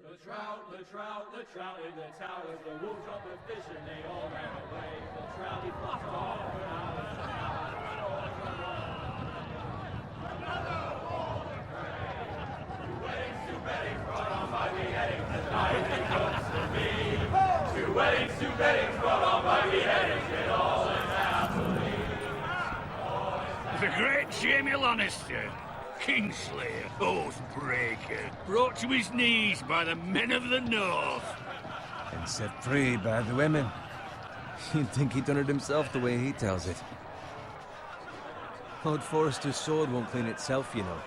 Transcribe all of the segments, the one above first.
The trout in the towers, the wolves dropped the fish and they all ran away. The trout, he flopped off and I was another war to pray. Two weddings brought on by beheadings, the night it comes to me. Two weddings brought on by beheadings, it all ends happily. The great Jamie Lannister, Kingslayer, Oathbreaker, brought to his knees by the men of the North. And set free by the women. You'd think he'd done it himself the way he tells it. Lord Forrester's sword won't clean itself, you know.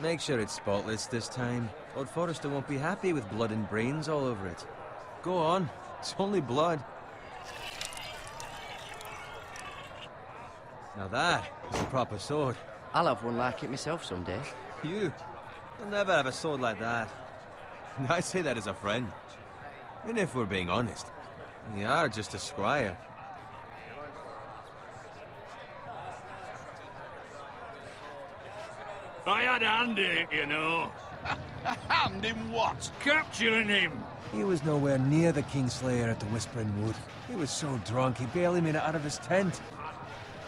Make sure it's spotless this time. Lord Forrester won't be happy with blood and brains all over it. Go on. It's only blood. Now that is a proper sword. I'll have one like it myself someday. You? You'll never have a sword like that. And I say that as a friend. And if we're being honest, you are just a squire. I had a hand in it, you know. A hand in what? Capturing him. He was nowhere near the Kingslayer at the Whispering Wood. He was so drunk he barely made it out of his tent.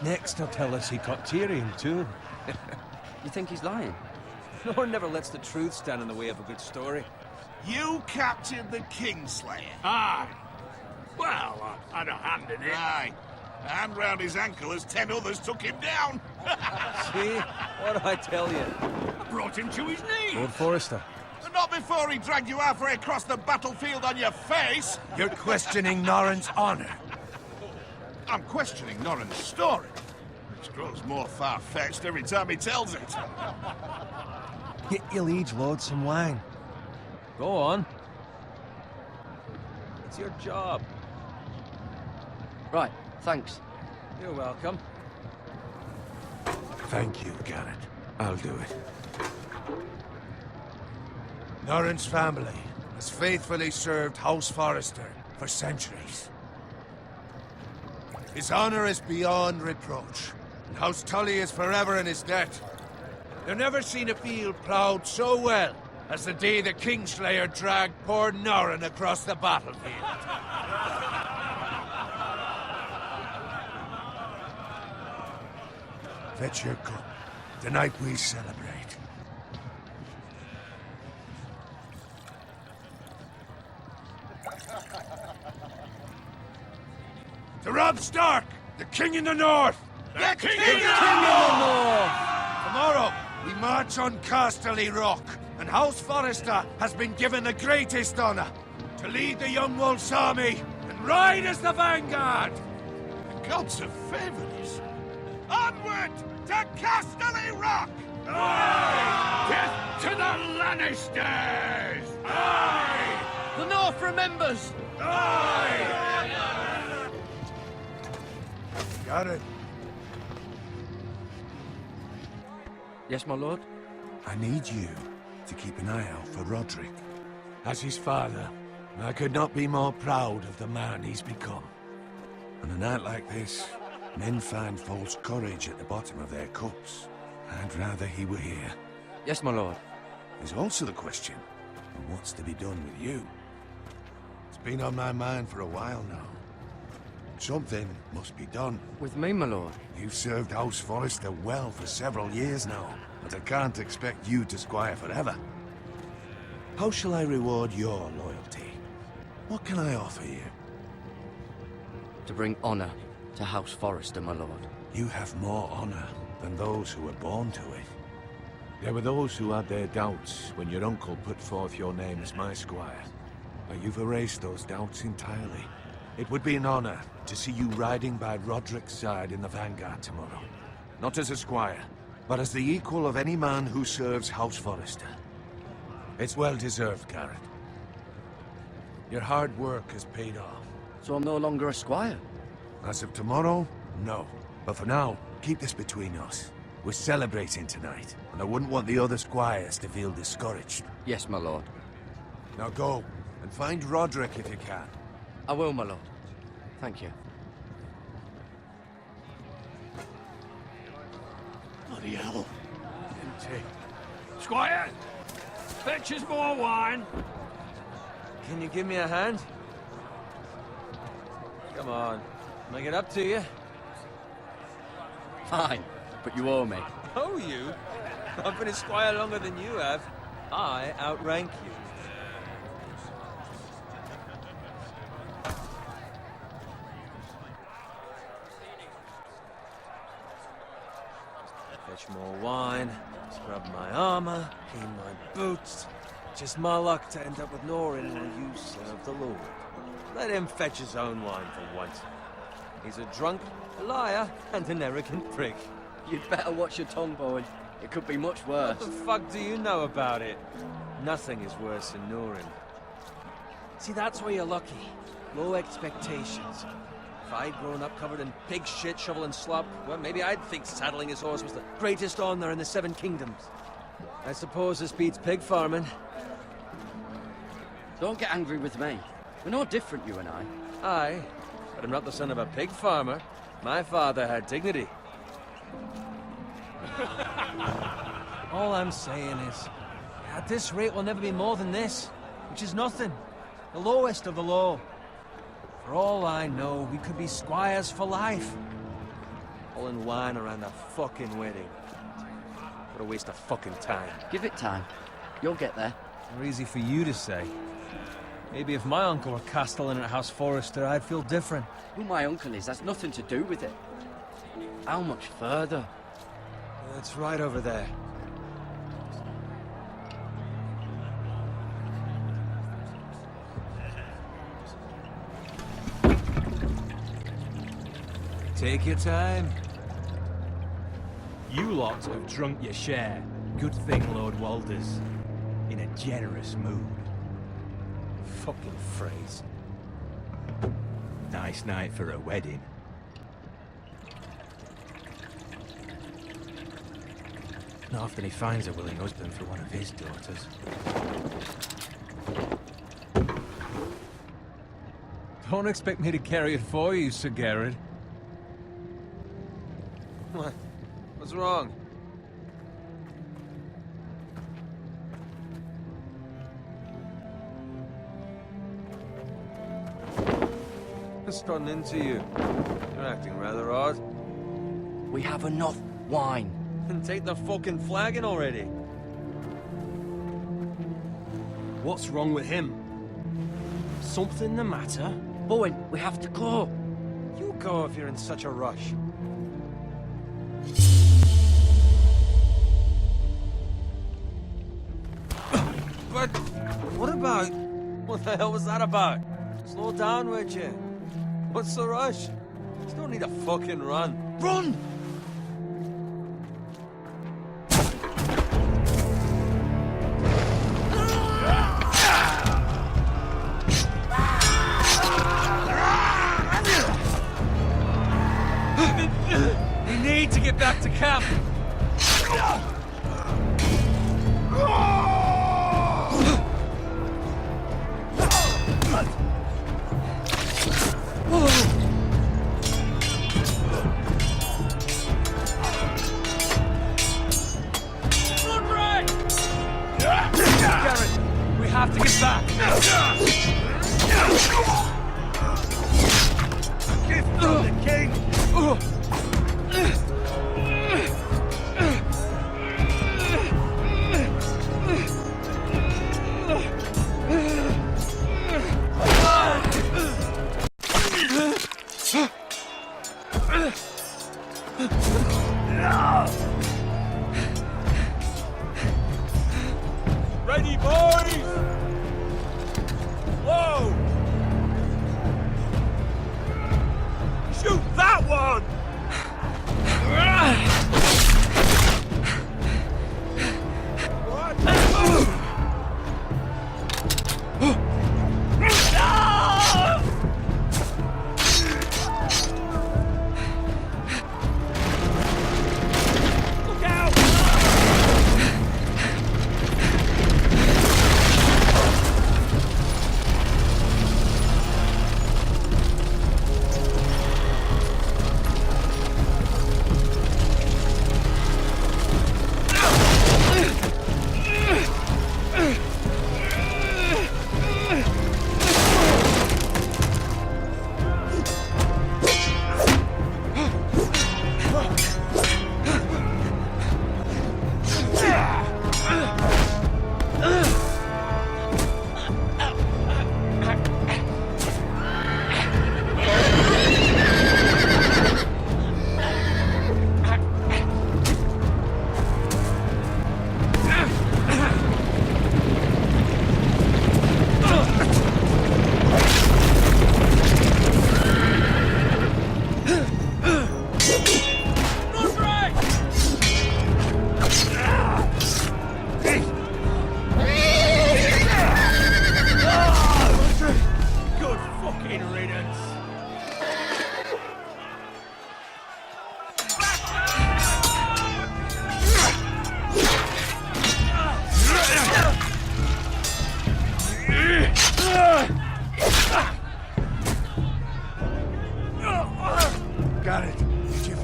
Next he'll tell us he caught Tyrion too. You think he's lying? Lord never lets the truth stand in the way of a good story. You captured the Kingslayer? Aye. Well, I had a hand in it. Aye. A hand round his ankle as 10 others took him down. See? What do I tell you? I brought him to his knees. Lord Forrester. Not before he dragged you halfway across the battlefield on your face. You're questioning Norrin's honor. I'm questioning Norrin's story, which grows more far-fetched every time he tells it. Get your liege lord some wine. Go on. It's your job. Right, thanks. You're welcome. Thank you, Garrett. I'll do it. Norrin's family has faithfully served House Forrester for centuries. His honor is beyond reproach, and House Tully is forever in his debt. They've never seen a field plowed so well as the day the Kingslayer dragged poor Norrin across the battlefield. Fetch your cup. Tonight we celebrate. To Robb Stark, the King in the North! The King in the North! Tomorrow, we march on Casterly Rock, and House Forrester has been given the greatest honor to lead the Young Wolf's army and ride as the vanguard! The gods have favored us. Onward to Casterly Rock! Aye! Death to the Lannisters! Aye! The North remembers! Aye! Got it. Yes, my lord? I need you to keep an eye out for Roderick. As his father, I could not be more proud of the man he's become. On a night like this, men find false courage at the bottom of their cups. I'd rather he were here. Yes, my lord. There's also the question of what's to be done with you. It's been on my mind for a while now. Something must be done. With me, my lord? You've served House Forrester well for several years now, but I can't expect you to squire forever. How shall I reward your loyalty? What can I offer you? To bring honor to House Forrester, my lord. You have more honor than those who were born to it. There were those who had their doubts when your uncle put forth your name as my squire. But you've erased those doubts entirely. It would be an honor to see you riding by Roderick's side in the vanguard tomorrow. Not as a squire, but as the equal of any man who serves House Forrester. It's well deserved, Garrett. Your hard work has paid off. So I'm no longer a squire? As of tomorrow, no. But for now, keep this between us. We're celebrating tonight, and I wouldn't want the other squires to feel discouraged. Yes, my lord. Now go, and find Roderick if you can. I will, my lord. Thank you. Bloody hell. Empty. Squire! Fetch us more wine. Can you give me a hand? Come on. Can I get up to you? Fine, but you owe me. Oh, you? I've been a squire longer than you have. I outrank you. Fetch more wine, scrub my armor, clean my boots. Just my luck to end up with Norin while you serve the Lord. Let him fetch his own wine for once. He's a drunk, a liar, and an arrogant prick. You'd better watch your tongue, Bowen. It could be much worse. What the fuck do you know about it? Nothing is worse than Norin. See, that's where you're lucky. Low expectations. If I'd grown up covered in pig shit, shovel and slop, well, maybe I'd think saddling his horse was the greatest honor in the Seven Kingdoms. I suppose this beats pig farming. Don't get angry with me. We're no different, you and I. Aye, but I'm not the son of a pig farmer. My father had dignity. All I'm saying is, at this rate we'll never be more than this, which is nothing. The lowest of the low. For all I know, we could be squires for life. Pulling wine around a fucking wedding. What a waste of fucking time. Give it time. You'll get there. More easy for you to say. Maybe if my uncle were castellan at House Forrester, I'd feel different. Who my uncle is has nothing to do with it. How much further? It's right over there. Take your time. You lot have drunk your share. Good thing Lord Walder's in a generous mood. Fucking phrase. Nice night for a wedding. Not often he finds a willing husband for one of his daughters. Don't expect me to carry it for you, Sir Garrett. What? What's wrong? What's gotten into you? You're acting rather odd. We have enough wine. Then take the fucking flagon already. What's wrong with him? Something the matter? Bowen, we have to go. You go if you're in such a rush. But what about? What the hell was that about? Slow down, would you? What's the rush? You don't need a fucking run. Run! You need to get back to camp. Garrett, we have to get back. Gift from the king.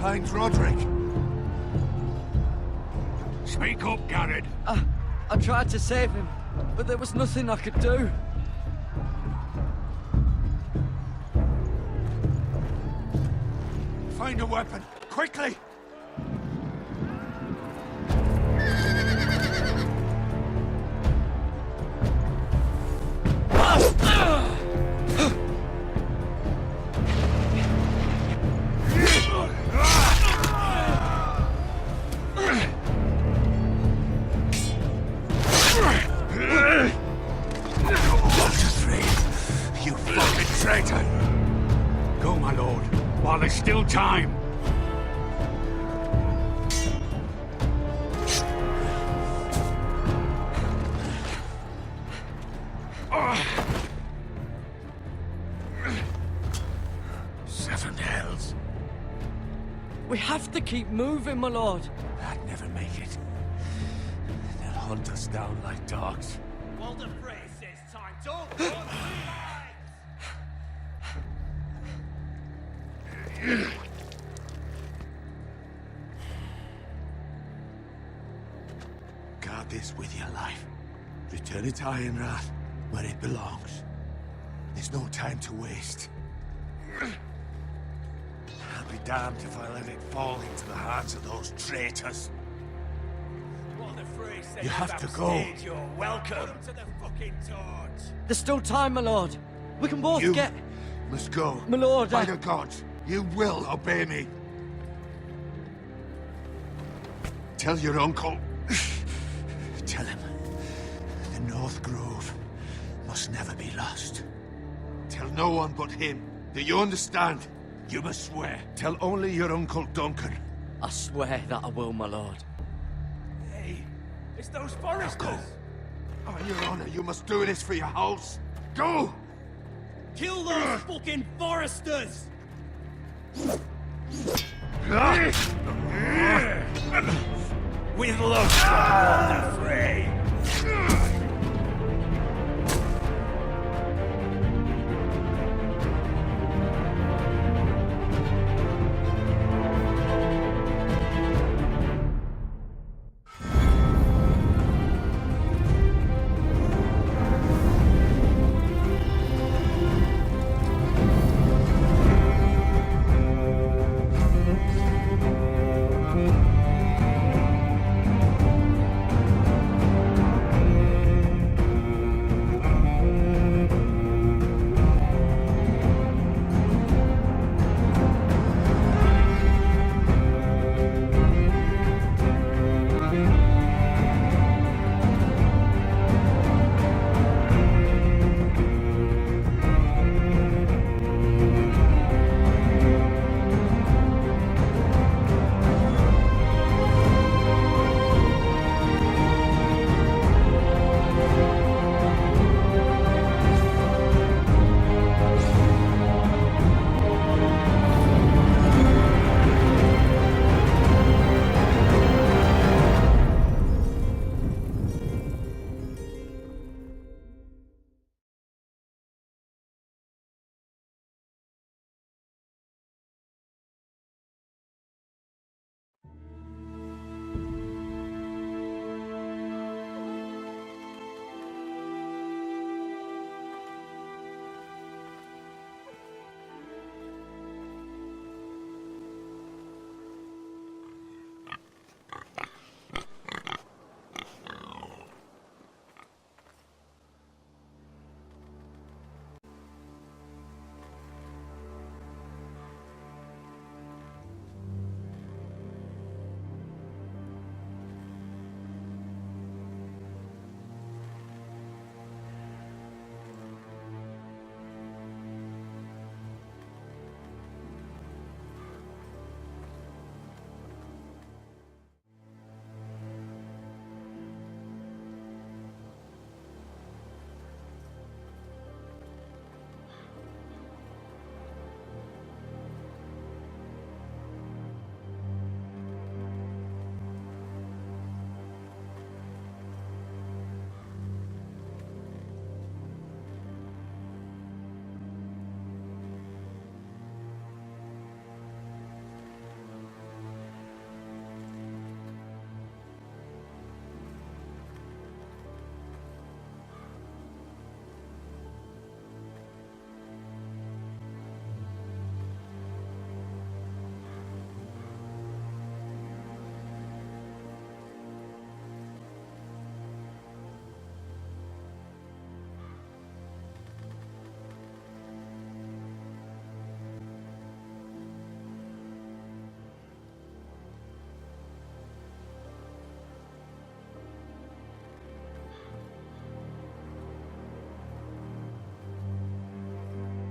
find Roderick? Speak up, Garrett. I tried to save him, but there was nothing I could do. Find a weapon, quickly! You fucking traitor! Go, my lord, while there's still time. Seven hells. We have to keep moving, my lord. I'd never make it. They'll hunt us down like dogs. Walder Frey says time. Don't run. Guard this with your life. Return it to Ironrath, where it belongs. There's no time to waste. I'll be damned if I let it fall into the hands of those traitors. Walder Frey says You have to go. upstage, you're welcome to the fucking torch. There's still time, my lord. We can both You get... must go. My lord, By I... the gods, you will obey me. Tell your uncle. Tell him the North Grove must never be lost. Tell no one but him. Do you understand? You must swear. Tell only your Uncle Duncan. I swear that I will, my lord. Hey, it's those foresters. Go. On your honor, you must do this for your house. Go! Kill those fucking foresters. With love, Walder Frey.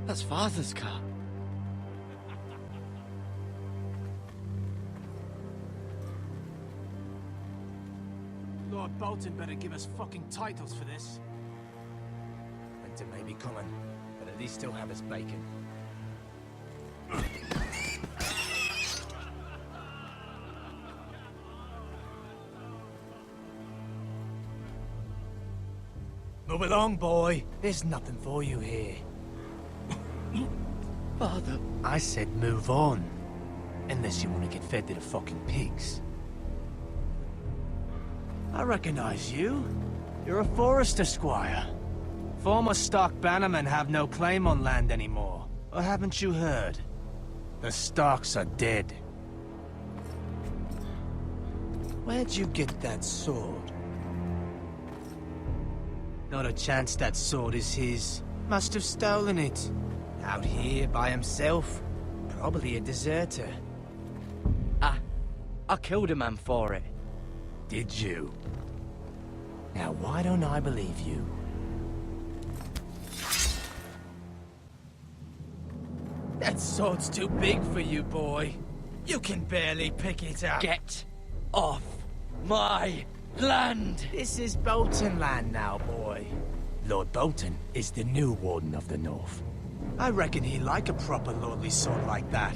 That's Father's car. Lord Bolton better give us fucking titles for this. Winter may be coming, but at least he'll have his bacon. Move along, boy. There's nothing for you here. Father. I said move on. Unless you want to get fed to the fucking pigs. I recognize you. You're a Forester squire. Former Stark bannermen have no claim on land anymore. Or haven't you heard? The Starks are dead. Where'd you get that sword? Not a chance that sword is his. Must have stolen it. Out here by himself. Probably a deserter. I killed a man for it. Did you? Now why don't I believe you? That sword's too big for you, boy. You can barely pick it up. Get off my land! This is Bolton land now, boy. Lord Bolton is the new Warden of the North. I reckon he'd like a proper lordly sword like that.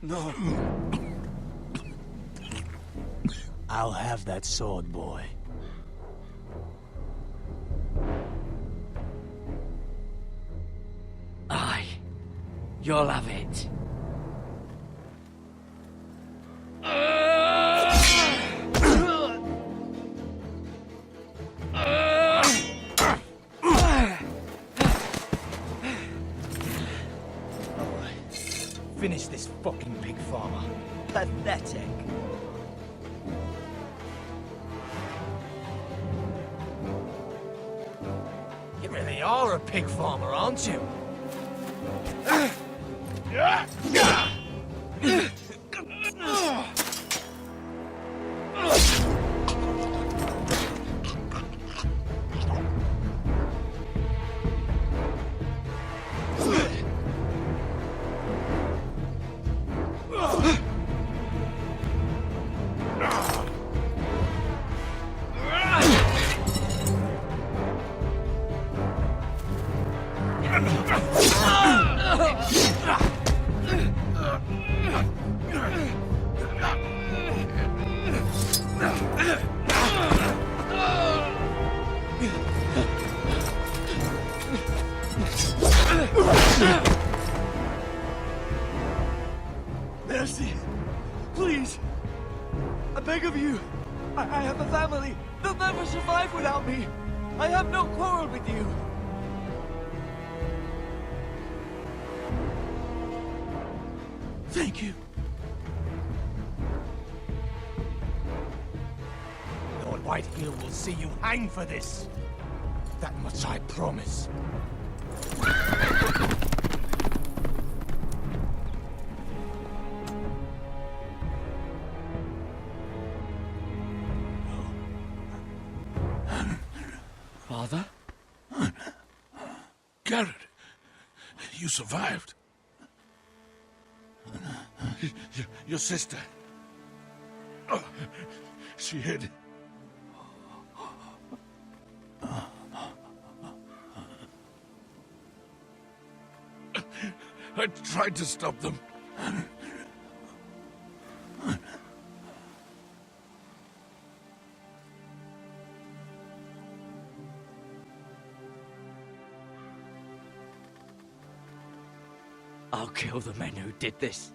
No. I'll have that sword, boy. Aye. You'll have it. Finish this fucking pig farmer. Pathetic. You really are a pig farmer, aren't you? Mercy! Please! I beg of you! I have a family! They'll never survive without me! I have no quarrel with you! Thank you! Lord Whitehill will see you hang for this. That much I promise. Father? Garrett, you survived. Your sister. Oh, she hid. I tried to stop them. I'll kill the men who did this.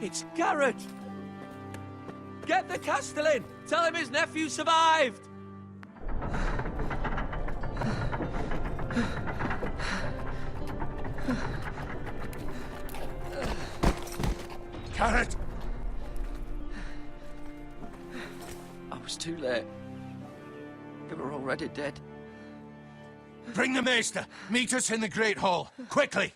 It's Garrett! Get the Castellan! Tell him his nephew survived! Carrot! I was too late. They were already dead. Bring the maester! Meet us in the Great Hall! Quickly!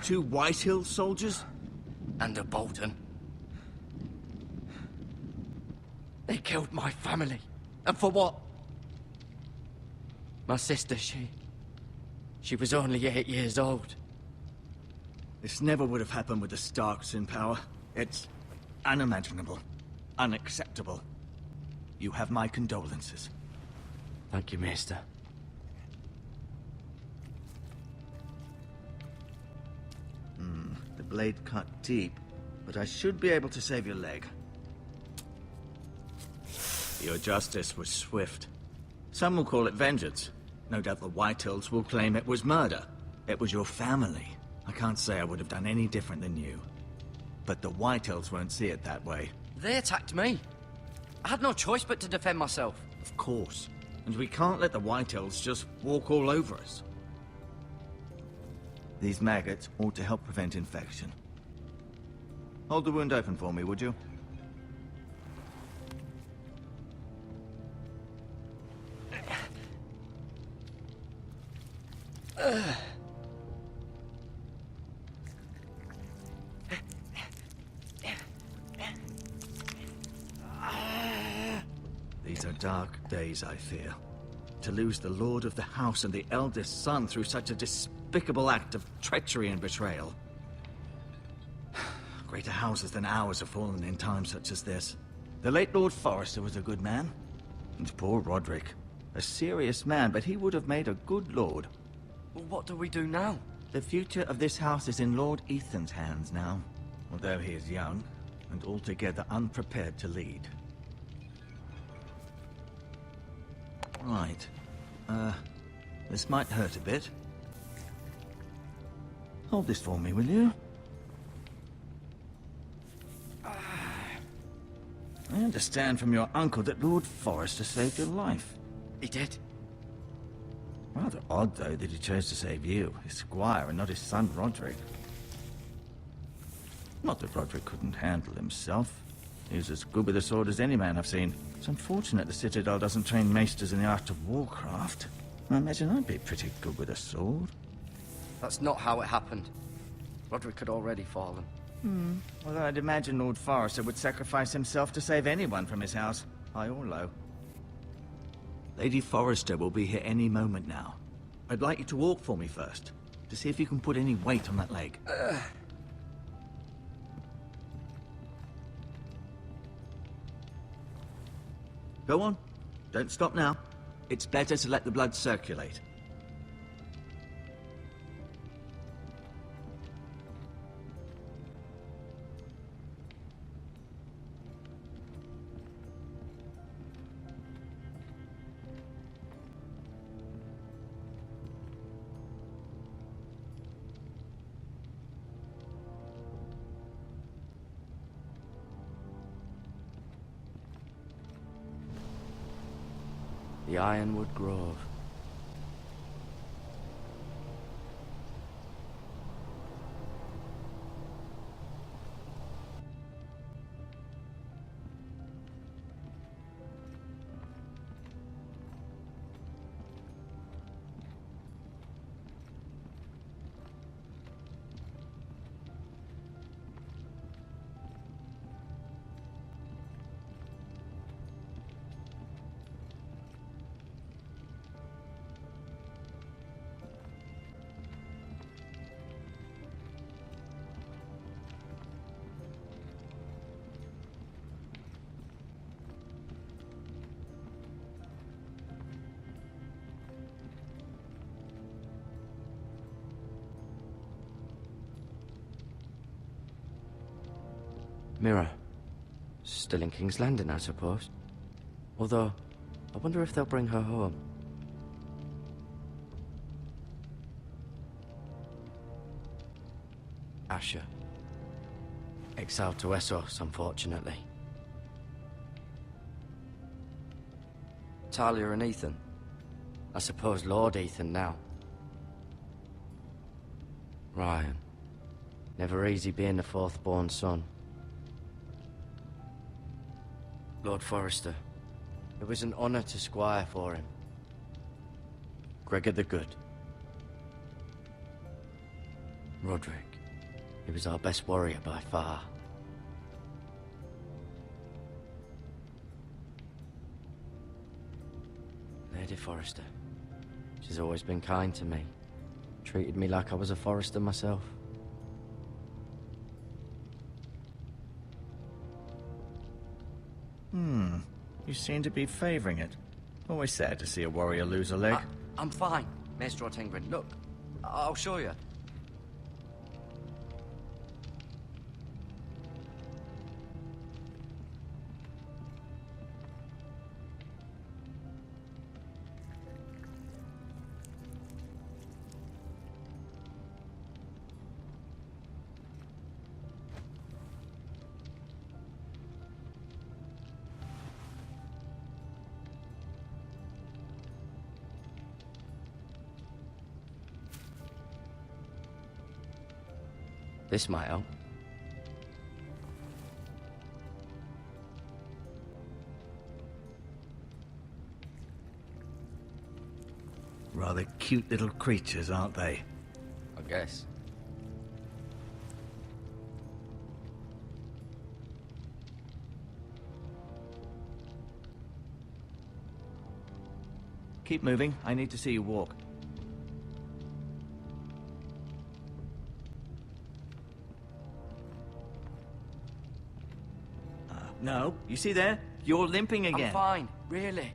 Two Whitehill soldiers? And a Bolton. They killed my family. And for what? My sister, she was only 8 years old. This never would have happened with the Starks in power. It's unimaginable. Unacceptable. You have my condolences. Thank you, Maester. The blade cut deep, but I should be able to save your leg. Your justice was swift. Some will call it vengeance. No doubt the Whitehills will claim it was murder. It was your family. I can't say I would have done any different than you. But the Whitehills won't see it that way. They attacked me. I had no choice but to defend myself. Of course. And we can't let the Whitehills just walk all over us. These maggots ought to help prevent infection. Hold the wound open for me, would you? These are dark days, I fear. To lose the lord of the house and the eldest son through such a despicable act of treachery and betrayal. Greater houses than ours have fallen in times such as this. The late Lord Forrester was a good man. And poor Roderick. A serious man, but he would have made a good lord. Well, what do we do now? The future of this house is in Lord Ethan's hands now. Although he is young, and altogether unprepared to lead. Right. This might hurt a bit. Hold this for me, will you? I understand from your uncle that Lord Forrester saved your life. He did. Rather odd, though, that he chose to save you, his squire, and not his son Roderick. Not that Roderick couldn't handle himself. He was as good with a sword as any man I've seen. It's unfortunate the Citadel doesn't train maesters in the art of warcraft. I imagine I'd be pretty good with a sword. That's not how it happened. Roderick had already fallen. Although I'd imagine Lord Forrester would sacrifice himself to save anyone from his house, high or low. Lady Forrester will be here any moment now. I'd like you to walk for me first, to see if you can put any weight on that leg. Go on. Don't stop now. It's better to let the blood circulate. The Ironwood Grove. Mirror. Still in King's Landing, I suppose. Although, I wonder if they'll bring her home. Asher. Exiled to Essos, unfortunately. Talia and Ethan. I suppose Lord Ethan now. Ryan. Never easy being the fourth-born son. Lord Forrester. It was an honor to squire for him. Gregor the Good. Roderick. He was our best warrior by far. Lady Forrester. She's always been kind to me. Treated me like I was a Forrester myself. You seem to be favoring it. Always sad to see a warrior lose a leg. I'm fine, Maester Ortengrin. Look, I'll show you. This might help. Rather cute little creatures, aren't they? I guess. Keep moving. I need to see you walk. No, you see there? You're limping again. I'm fine, really.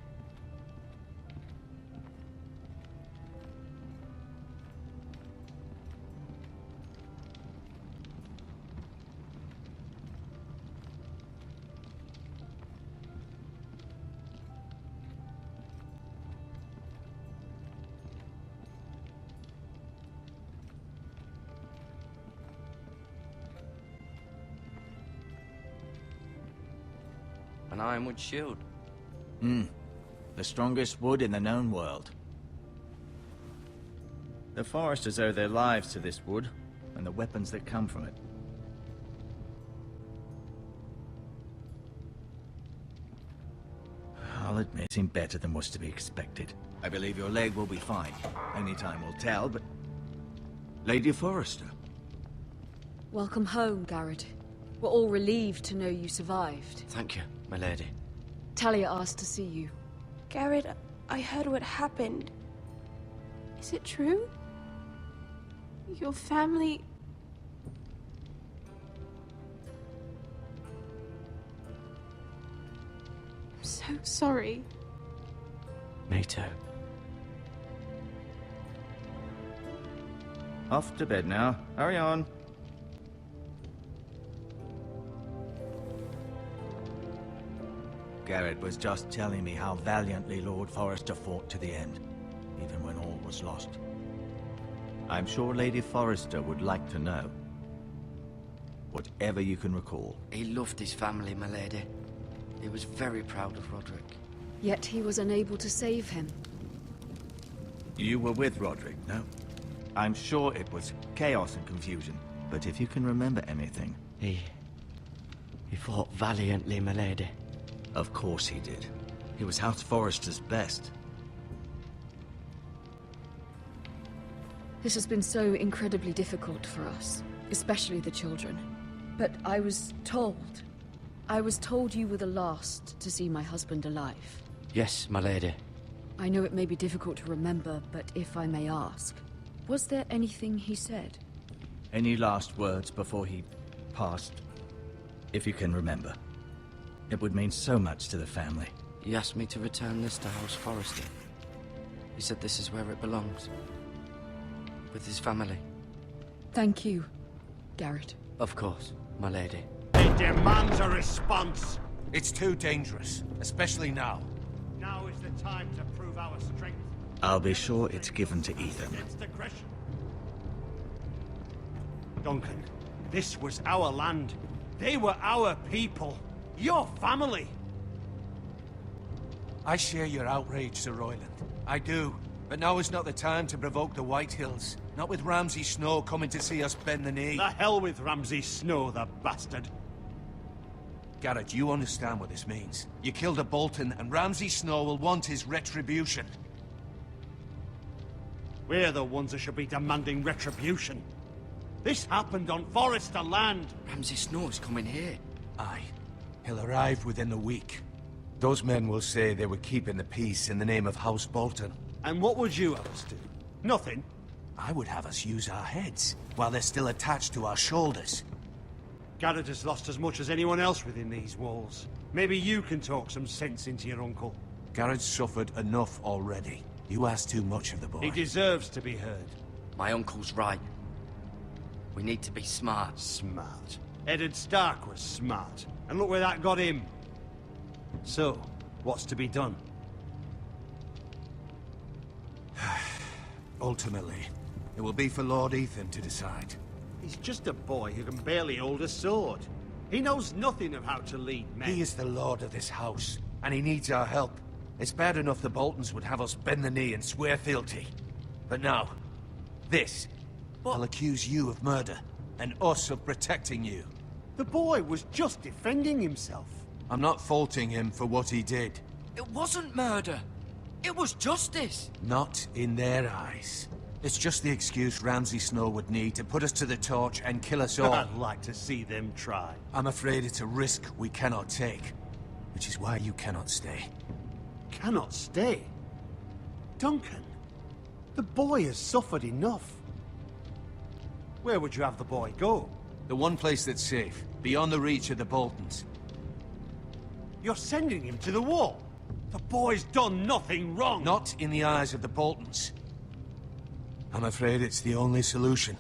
An ironwood shield. The strongest wood in the known world. The Foresters owe their lives to this wood, and the weapons that come from it. I'll admit, it seemed better than was to be expected. I believe your leg will be fine. Only time will tell, but... Lady Forrester. Welcome home, Garrett. We're all relieved to know you survived. Thank you, my lady. Talia asked to see you. Garrett, I heard what happened. Is it true? Your family... I'm so sorry. Me too. Off to bed now. Hurry on. Garrett was just telling me how valiantly Lord Forrester fought to the end, even when all was lost. I'm sure Lady Forrester would like to know. Whatever you can recall. He loved his family, my lady. He was very proud of Roderick. Yet he was unable to save him. You were with Roderick, no? I'm sure it was chaos and confusion, but if you can remember anything... He fought valiantly, my lady. Of course he did. He was House Forrester's best. This has been so incredibly difficult for us, especially the children. But I was told you were the last to see my husband alive. Yes, my lady. I know it may be difficult to remember, but if I may ask, was there anything he said? Any last words before he passed? If you can remember. It would mean so much to the family. He asked me to return this to House Forrester. He said this is where it belongs. With his family. Thank you, Garrett. Of course, my lady. It demands a response. It's too dangerous, especially now. Now is the time to prove our strength. I'll be sure it's given to Ethan. Against aggression. Duncan, this was our land. They were our people. Your family. I share your outrage, Sir Royland. I do. But now is not the time to provoke the Whitehills. Not with Ramsay Snow coming to see us bend the knee. The hell with Ramsay Snow, the bastard. Garrett, you understand what this means. You killed a Bolton, and Ramsay Snow will want his retribution. We're the ones that should be demanding retribution. This happened on Forester land. Ramsay Snow's coming here. Aye. He'll arrive within the week. Those men will say they were keeping the peace in the name of House Bolton. And what would you have us do? Nothing. I would have us use our heads, while they're still attached to our shoulders. Garrett has lost as much as anyone else within these walls. Maybe you can talk some sense into your uncle. Garrett's suffered enough already. You ask too much of the boy. He deserves to be heard. My uncle's right. We need to be smart. Smart. Eddard Stark was smart. And look where that got him. So, what's to be done? Ultimately, it will be for Lord Ethan to decide. He's just a boy who can barely hold a sword. He knows nothing of how to lead men. He is the lord of this house, and he needs our help. It's bad enough the Boltons would have us bend the knee and swear fealty. But now, this. I'll accuse you of murder, and us of protecting you. The boy was just defending himself. I'm not faulting him for what he did. It wasn't murder. It was justice. Not in their eyes. It's just the excuse Ramsay Snow would need to put us to the torch and kill us all. I'd like to see them try. I'm afraid it's a risk we cannot take, which is why you cannot stay. Cannot stay? Duncan, the boy has suffered enough. Where would you have the boy go? The one place that's safe, beyond the reach of the Boltons. You're sending him to the wall? The boy's done nothing wrong! Not in the eyes of the Boltons. I'm afraid it's the only solution.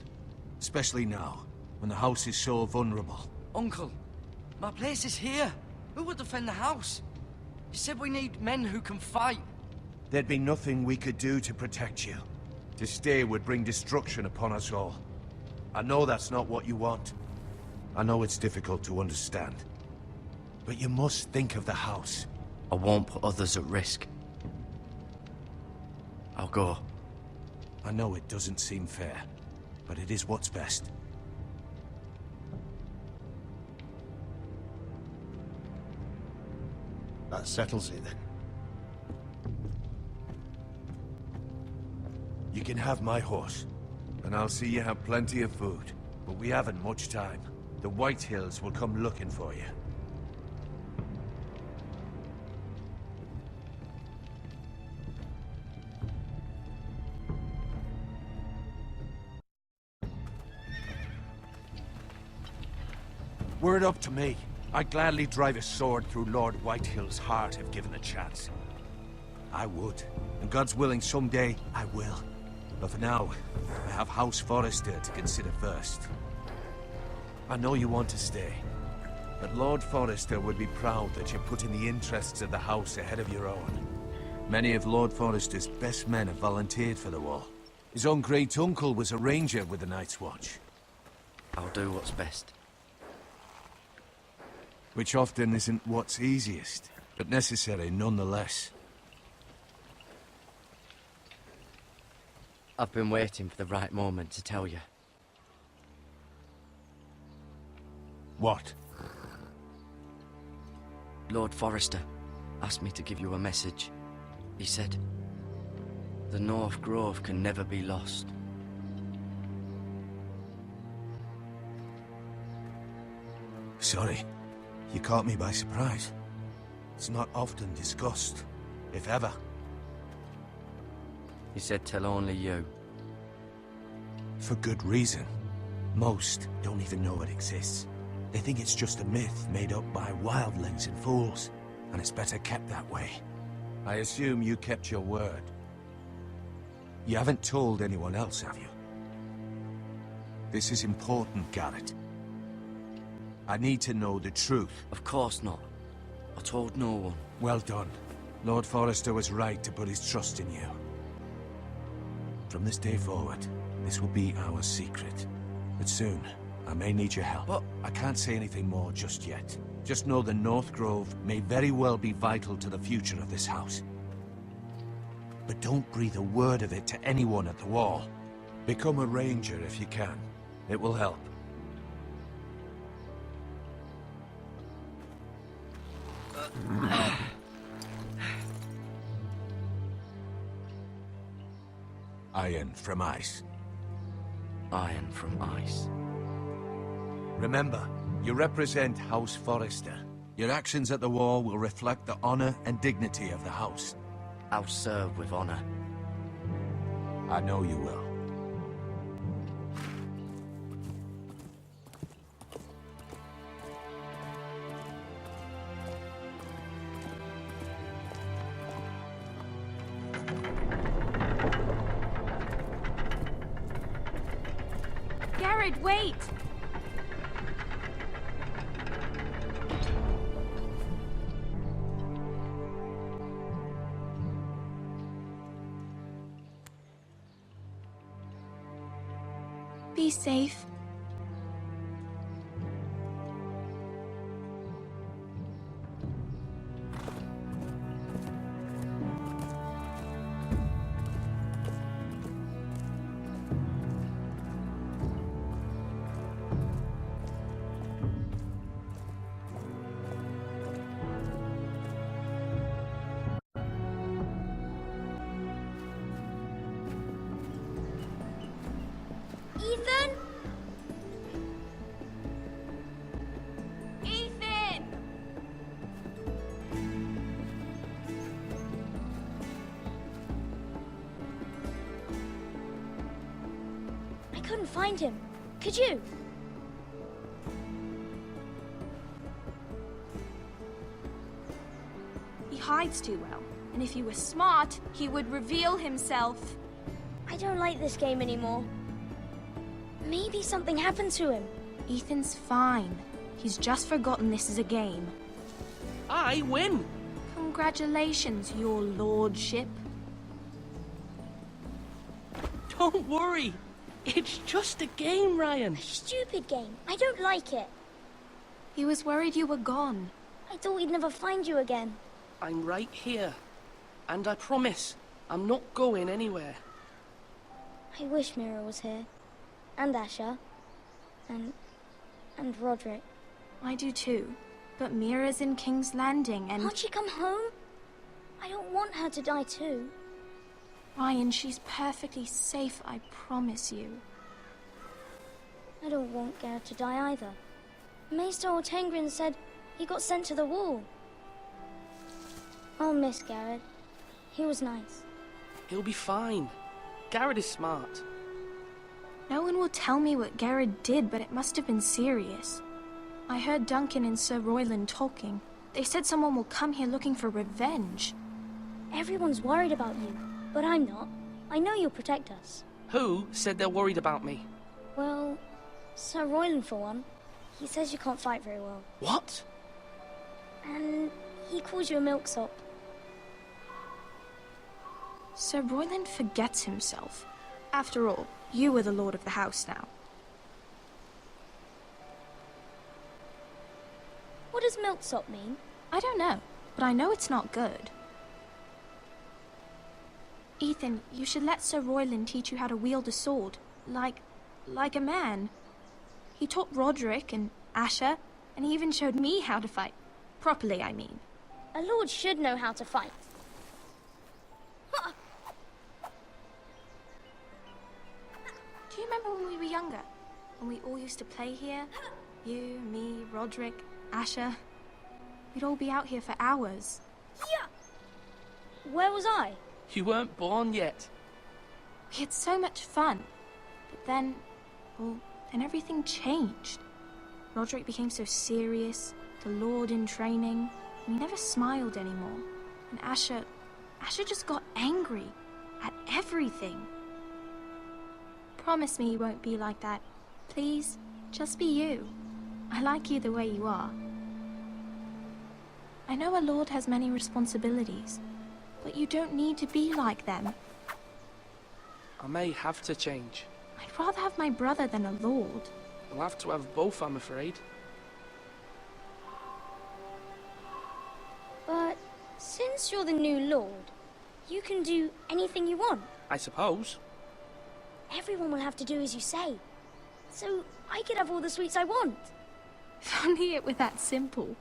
Especially now, when the house is so vulnerable. Uncle, my place is here. Who will defend the house? You said we need men who can fight. There'd be nothing we could do to protect you. To stay would bring destruction upon us all. I know that's not what you want. I know it's difficult to understand. But you must think of the house. I won't put others at risk. I'll go. I know it doesn't seem fair, but it is what's best. That settles it then. You can have my horse, and I'll see you have plenty of food. But we haven't much time. The Whitehills will come looking for you. Were it up to me, I'd gladly drive a sword through Lord Whitehill's heart if given a chance. I would, and God's willing someday I will. But for now, I have House Forester to consider first. I know you want to stay, but Lord Forester would be proud that you're putting the interests of the house ahead of your own. Many of Lord Forester's best men have volunteered for the war. His own great-uncle was a ranger with the Night's Watch. I'll do what's best. Which often isn't what's easiest, but necessary nonetheless. I've been waiting for the right moment to tell you. What? Lord Forester asked me to give you a message. He said, the North Grove can never be lost. Sorry. You caught me by surprise. It's not often discussed, if ever. He said tell only you. For good reason. Most don't even know it exists. They think it's just a myth made up by wildlings and fools, and it's better kept that way. I assume you kept your word. You haven't told anyone else, have you? This is important, Garrett. I need to know the truth. Of course not. I told no one. Well done. Lord Forester was right to put his trust in you. From this day forward, this will be our secret. But soon, I may need your help. But I can't say anything more just yet. Just know the North Grove may very well be vital to the future of this house. but don't breathe a word of it to anyone at the wall. Become a ranger if you can. It will help. Iron from ice. Iron from ice. Remember, you represent House Forrester. Your actions at the wall will reflect the honor and dignity of the house. I'll serve with honor. I know you will. Garrett, wait! Be safe. Ethan? Ethan! I couldn't find him. Could you? He hides too well, and if he were smart, he would reveal himself. I don't like this game anymore. Maybe something happened to him. Ethan's fine. He's just forgotten this is a game. I win! Congratulations, your lordship. Don't worry. It's just a game, Ryan. Stupid game. I don't like it. He was worried you were gone. I thought we'd never find you again. I'm right here. And I promise, I'm not going anywhere. I wish Mira was here. And Asher. And Roderick. I do too. But Mira's in King's Landing and... Can't she come home? I don't want her to die too. Ryan, she's perfectly safe, I promise you. I don't want Garrett to die either. Maester Ortengrin said he got sent to the wall. I'll miss Garrett. He was nice. He'll be fine. Garrett is smart. No one will tell me what Garrett did, but it must have been serious. I heard Duncan and Sir Royland talking. They said someone will come here looking for revenge. Everyone's worried about you, but I'm not. I know you'll protect us. Who said they're worried about me? Well, Sir Royland for one. He says you can't fight very well. What? And he calls you a milksop. Sir Royland forgets himself. After all, you are the lord of the house now. What does milksop mean? I don't know, but I know it's not good. Ethan, you should let Sir Royland teach you how to wield a sword. Like a man. He taught Roderick and Asher, and he even showed me how to fight. Properly, I mean. A lord should know how to fight. Do you remember when we were younger? When we all used to play here? You, me, Roderick, Asher. We'd all be out here for hours. Yeah. Where was I? You weren't born yet. We had so much fun. But then, well, then everything changed. Roderick became so serious, the lord in training, and he never smiled anymore. And Asher just got angry at everything. Promise me you won't be like that. Please, just be you. I like you the way you are. I know a lord has many responsibilities, but you don't need to be like them. I may have to change. I'd rather have my brother than a lord. I'll have to have both, I'm afraid. But since you're the new lord, You can do anything you want. I suppose. Everyone will have to do as you say. So I could have all the sweets I want. If only it were that simple.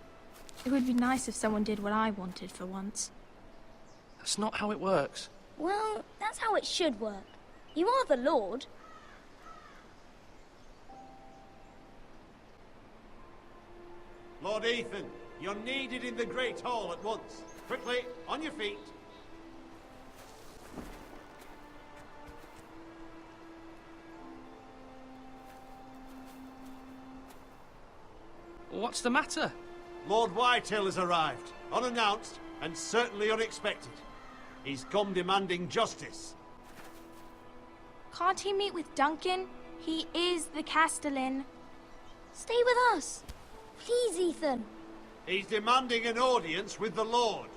It would be nice if someone did what I wanted for once. That's not how it works. Well, that's how it should work. You are the Lord. Lord Ethan, you're needed in the Great Hall at once. Quickly, on your feet. What's the matter? Lord Whitehill has arrived, unannounced and certainly unexpected. He's come demanding justice. Can't he meet with Duncan? He is the Castellan. Stay with us. Please, Ethan. He's demanding an audience with the Lord.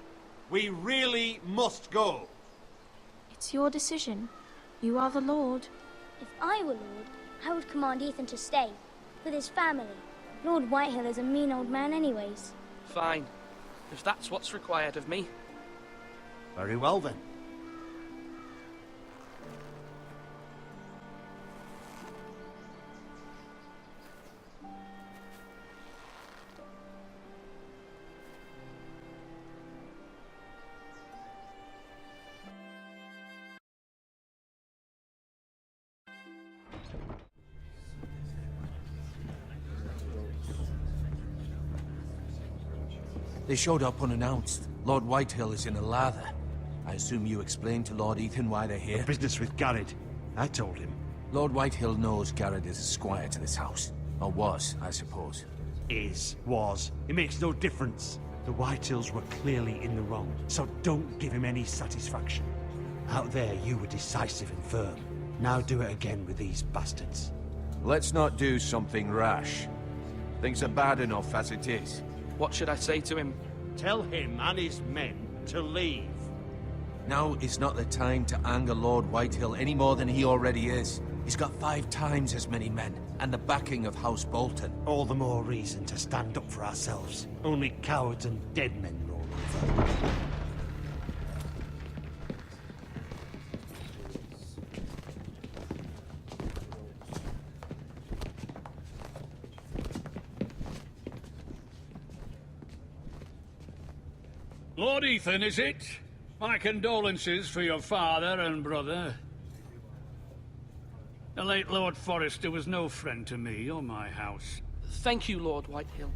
We really must go. It's your decision. You are the Lord. If I were Lord, I would command Ethan to stay, with his family. Lord Whitehill is a mean old man anyways. Fine. If that's what's required of me. Very well then. They showed up unannounced. Lord Whitehill is in a lather. I assume you explained to Lord Ethan why they're here? Business with Garrett. I told him. Lord Whitehill knows Garrett is a squire to this house. Or was, I suppose. Was. It makes no difference. The Whitehills were clearly in the wrong, so don't give him any satisfaction. Out there, you were decisive and firm. Now do it again with these bastards. Let's not do something rash. Things are bad enough as it is. What should I say to him? Tell him and his men to leave. Now is not the time to anger Lord Whitehill any more than he already is. He's got 5 times as many men, and the backing of House Bolton. All the more reason to stand up for ourselves. Only cowards and dead men roll over. Lord Ethan, is it? My condolences for your father and brother. The late Lord Forrester was no friend to me or my house. Thank you, Lord Whitehill.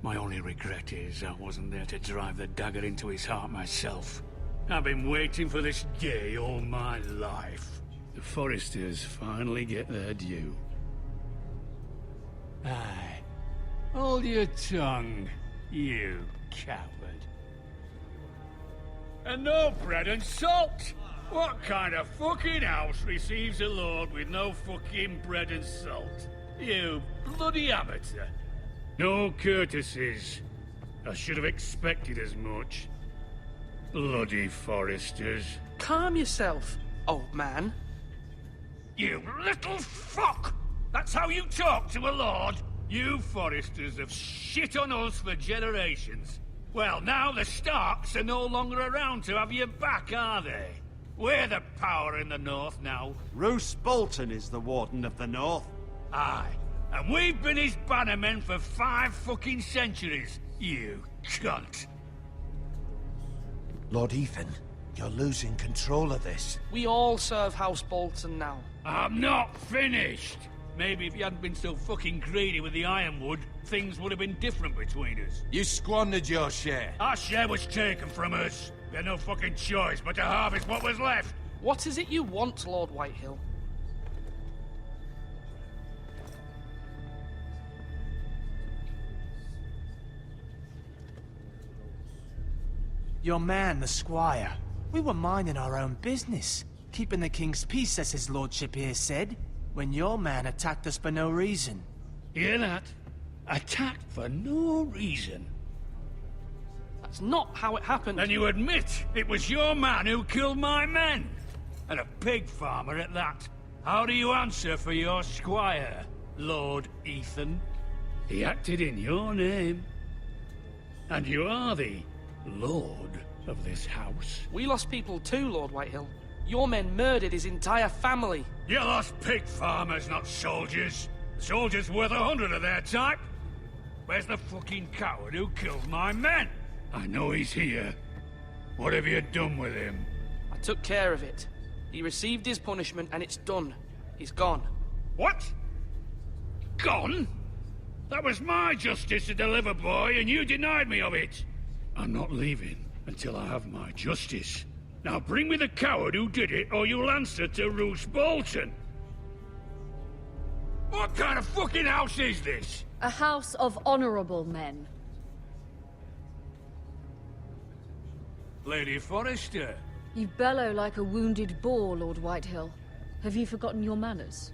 My only regret is I wasn't there to drive the dagger into his heart myself. I've been waiting for this day all my life. The Forresters finally get their due. Aye. Hold your tongue, you coward. And no bread and salt! What kind of fucking house receives a lord with no fucking bread and salt? You bloody amateur. No courtesies. I should have expected as much. Bloody Forresters. Calm yourself, old man. You little fuck! That's how you talk to a lord? You Forresters have shit on us for generations. Well, now the Starks are no longer around to have your back, are they? We're the power in the north now. Roose Bolton is the Warden of the North. Aye. And we've been his bannermen for 5 fucking centuries, you cunt. Lord Ethan, you're losing control of this. We all serve House Bolton now. I'm not finished. Maybe if you hadn't been so fucking greedy with the ironwood, things would have been different between us. You squandered your share. Our share was taken from us. We had no fucking choice but to harvest what was left. What is it you want, Lord Whitehill? Your man, the squire. We were minding our own business. Keeping the king's peace, as his lordship here said. When your man attacked us for no reason. Hear that? Attacked for no reason. That's not how it happened. Then you admit it was your man who killed my men. And a pig farmer at that. How do you answer for your squire, Lord Ethan? He acted in your name. And you are the lord of this house? We lost people too, Lord Whitehill. Your men murdered his entire family. You lost pig farmers, not soldiers. The soldiers worth 100 of their type. Where's the fucking coward who killed my men? I know he's here. What have you done with him? I took care of it. He received his punishment and it's done. He's gone. What? Gone? That was my justice to deliver, boy, and you denied me of it. I'm not leaving until I have my justice. Now bring me the coward who did it, or you'll answer to Roose Bolton. What kind of fucking house is this? A house of honorable men. Lady Forrester. You bellow like a wounded boar, Lord Whitehill. Have you forgotten your manners?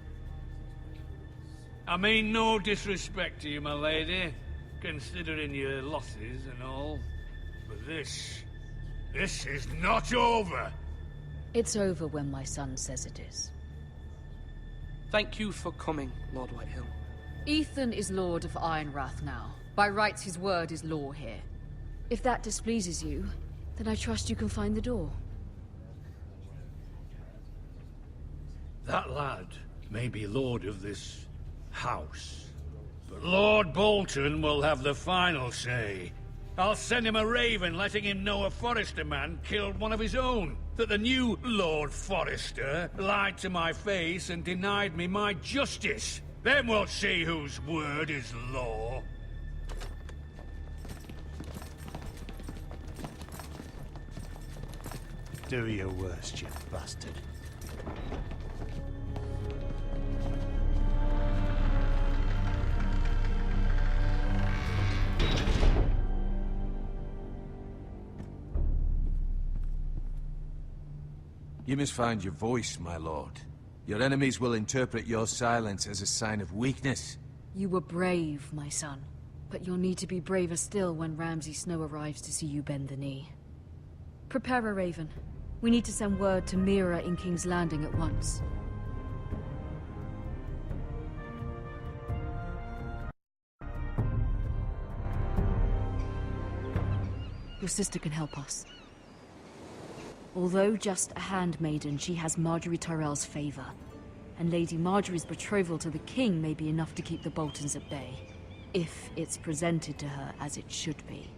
I mean no disrespect to you, my lady, considering your losses and all. But this is not over. It's over when my son says it is. Thank you for coming, Lord Whitehill. Ethan is Lord of Ironrath now. By rights, his word is law here. If that displeases you, then I trust you can find the door. That lad may be lord of this house, but Lord Bolton will have the final say. I'll send him a raven letting him know a Forrester man killed one of his own. That the new Lord Forrester lied to my face and denied me my justice. Then we'll see whose word is law. Do your worst, you bastard. You must find your voice, my lord. Your enemies will interpret your silence as a sign of weakness. You were brave, my son. But you'll need to be braver still when Ramsay Snow arrives to see you bend the knee. Prepare a raven. We need to send word to Mira in King's Landing at once. Your sister can help us. Although just a handmaiden, she has Marjorie Tyrell's favor. And Lady Marjorie's betrothal to the king may be enough to keep the Boltons at bay. If it's presented to her as it should be.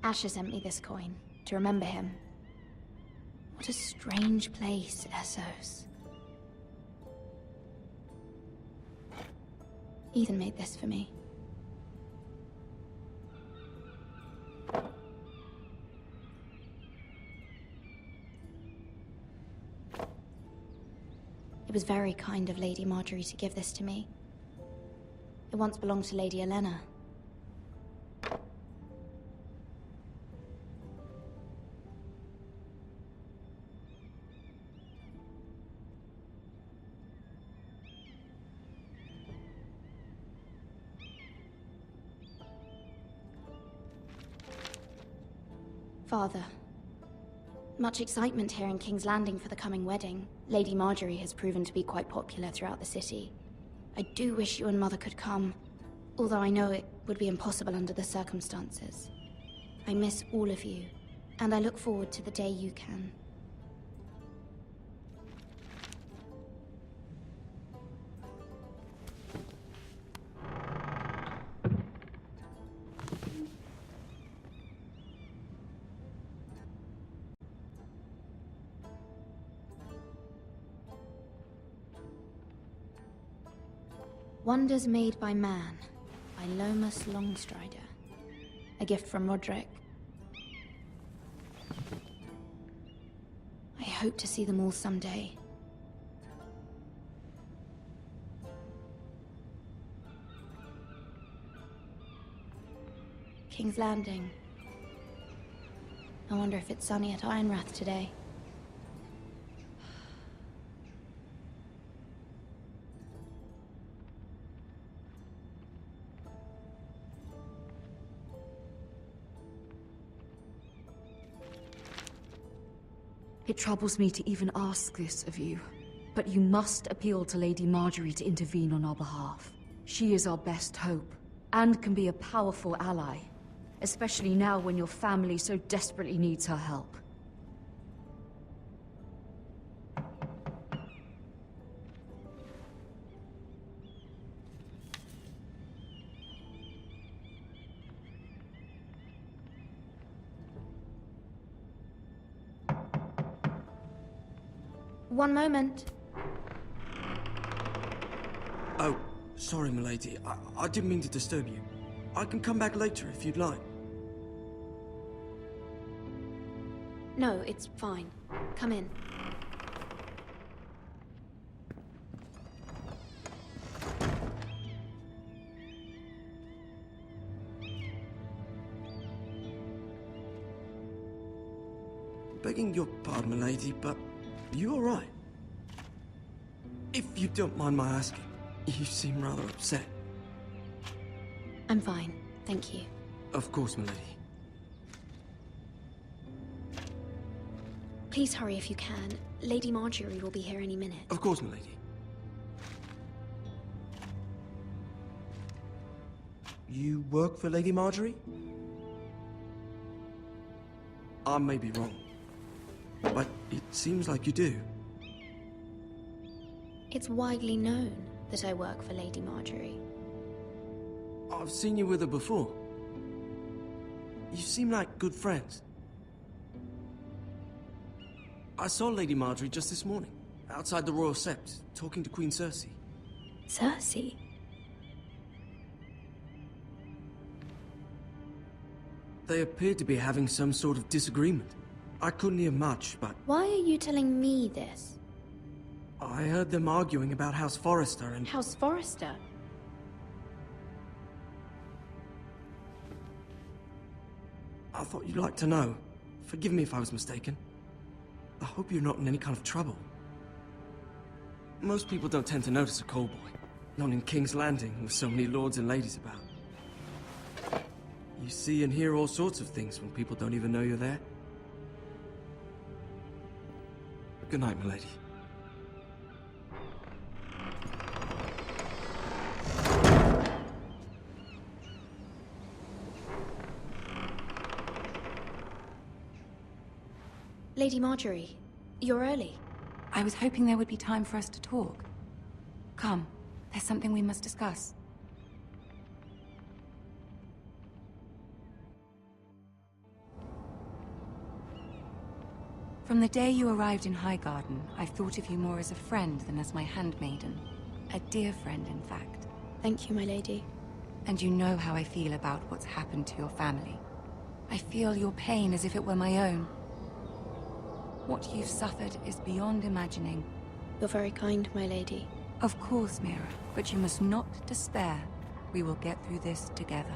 Asher sent me this coin, to remember him. What a strange place, Essos. Ethan made this for me. It was very kind of Lady Marjorie to give this to me. It once belonged to Lady Elena. Father, much excitement here in King's Landing for the coming wedding. Lady Marjorie has proven to be quite popular throughout the city. I do wish you and Mother could come, although I know it would be impossible under the circumstances. I miss all of you, and I look forward to the day you can. Wonders Made by Man, by Lomas Longstrider. A gift from Roderick. I hope to see them all someday. King's Landing. I wonder if it's sunny at Ironrath today. It troubles me to even ask this of you, but you must appeal to Lady Marjorie to intervene on our behalf. She is our best hope, and can be a powerful ally, especially now when your family so desperately needs her help. One moment. Oh, sorry, milady. I didn't mean to disturb you. I can come back later if you'd like. No, it's fine. Come in. Begging your pardon, milady, but you all right? If you don't mind my asking, you seem rather upset. I'm fine, thank you. Of course, milady. Please hurry if you can. Lady Marjorie will be here any minute. Of course, milady. You work for Lady Marjorie? I may be wrong, but it seems like you do. It's widely known that I work for Lady Marjorie. I've seen you with her before. You seem like good friends. I saw Lady Marjorie just this morning, outside the Royal Sept, talking to Queen Cersei. Cersei? They appeared to be having some sort of disagreement. I couldn't hear much, but Why are you telling me this? I heard them arguing about House Forrester and... House Forrester? I thought you'd like to know. Forgive me if I was mistaken. I hope you're not in any kind of trouble. Most people don't tend to notice a call boy, not in King's Landing with so many lords and ladies about. You see and hear all sorts of things when people don't even know you're there. Good night, milady. Lady Marjorie, you're early. I was hoping there would be time for us to talk. Come, there's something we must discuss. From the day you arrived in Highgarden, I've thought of you more as a friend than as my handmaiden. A dear friend, in fact. Thank you, my lady. And you know how I feel about what's happened to your family. I feel your pain as if it were my own. What you've suffered is beyond imagining. You're very kind, my lady. Of course, Mira, but you must not despair. We will get through this together.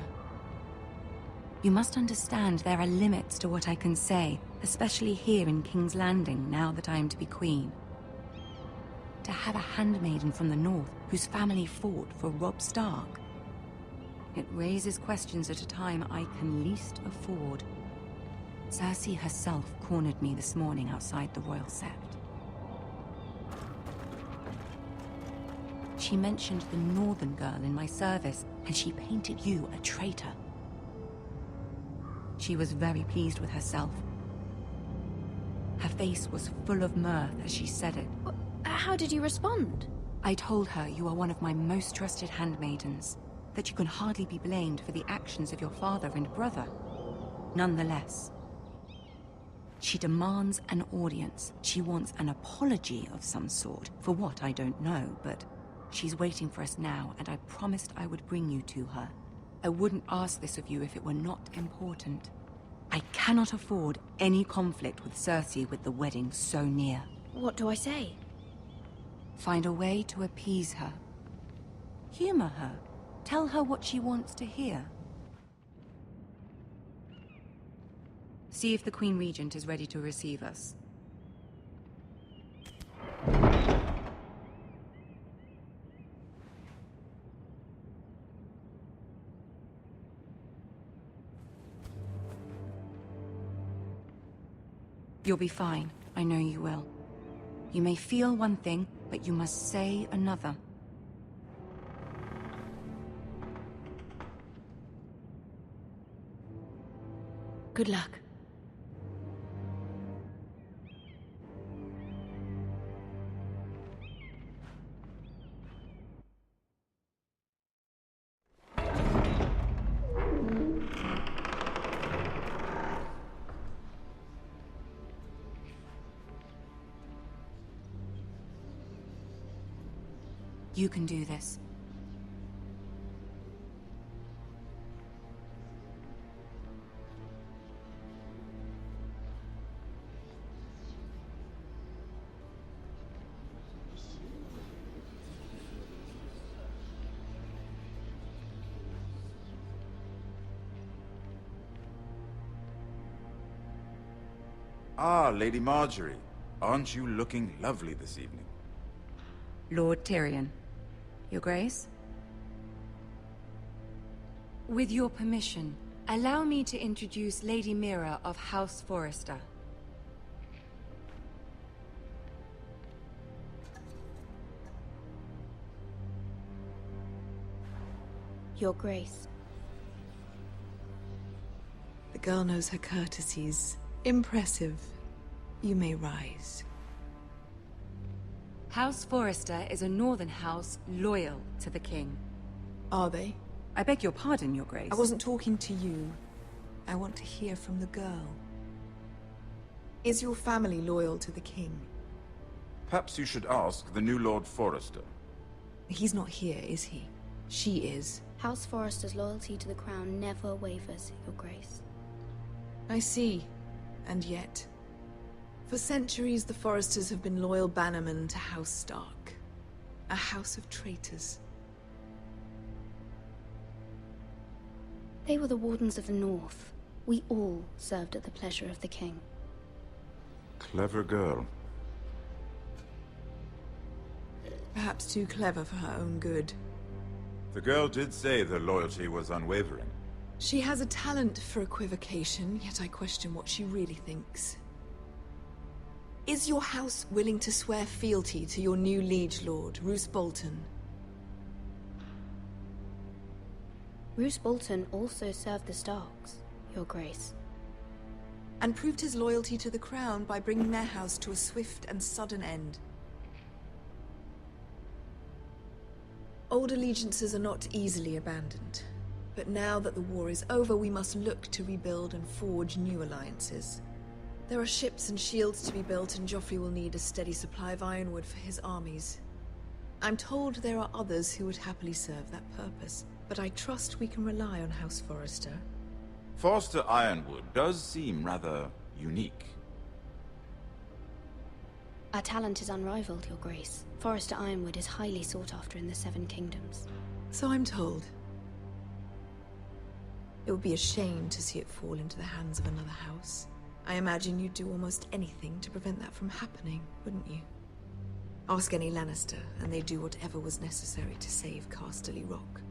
You must understand there are limits to what I can say, especially here in King's Landing, now that I am to be queen. To have a handmaiden from the north whose family fought for Robb Stark. It raises questions at a time I can least afford. Cersei herself cornered me this morning outside the Royal Sept. She mentioned the northern girl in my service, and she painted you a traitor. She was very pleased with herself. Her face was full of mirth as she said it. How did you respond? I told her you are one of my most trusted handmaidens, that you can hardly be blamed for the actions of your father and brother. Nonetheless, she demands an audience. She wants an apology of some sort. For what, I don't know, but she's waiting for us now, and I promised I would bring you to her. I wouldn't ask this of you if it were not important. I cannot afford any conflict with Cersei with the wedding so near. What do I say? Find a way to appease her. Humor her. Tell her what she wants to hear. See if the Queen Regent is ready to receive us. You'll be fine. I know you will. You may feel one thing, but you must say another. Good luck. You can do this. Ah, Lady Marjorie. Aren't you looking lovely this evening? Lord Tyrion. Your Grace? With your permission, allow me to introduce Lady Mira of House Forrester. Your Grace. The girl knows her courtesies. Impressive. You may rise. House Forrester is a northern house loyal to the king. Are they? I beg your pardon, Your Grace. I wasn't talking to you. I want to hear from the girl. Is your family loyal to the king? Perhaps you should ask the new Lord Forrester. He's not here, is he? She is. House Forrester's loyalty to the crown never wavers, Your Grace. I see. And yet... For centuries, the Forresters have been loyal bannermen to House Stark. A house of traitors. They were the Wardens of the North. We all served at the pleasure of the king. Clever girl. Perhaps too clever for her own good. The girl did say their loyalty was unwavering. She has a talent for equivocation, yet I question what she really thinks. Is your house willing to swear fealty to your new liege lord, Roose Bolton? Roose Bolton also served the Starks, Your Grace. And proved his loyalty to the crown by bringing their house to a swift and sudden end. Old allegiances are not easily abandoned. But now that the war is over, we must look to rebuild and forge new alliances. There are ships and shields to be built, and Joffrey will need a steady supply of ironwood for his armies. I'm told there are others who would happily serve that purpose, but I trust we can rely on House Forrester. Forrester Ironwood does seem rather unique. Our talent is unrivaled, Your Grace. Forrester Ironwood is highly sought after in the Seven Kingdoms. So I'm told. It would be a shame to see it fall into the hands of another house. I imagine you'd do almost anything to prevent that from happening, wouldn't you? Ask any Lannister, and they'd do whatever was necessary to save Casterly Rock.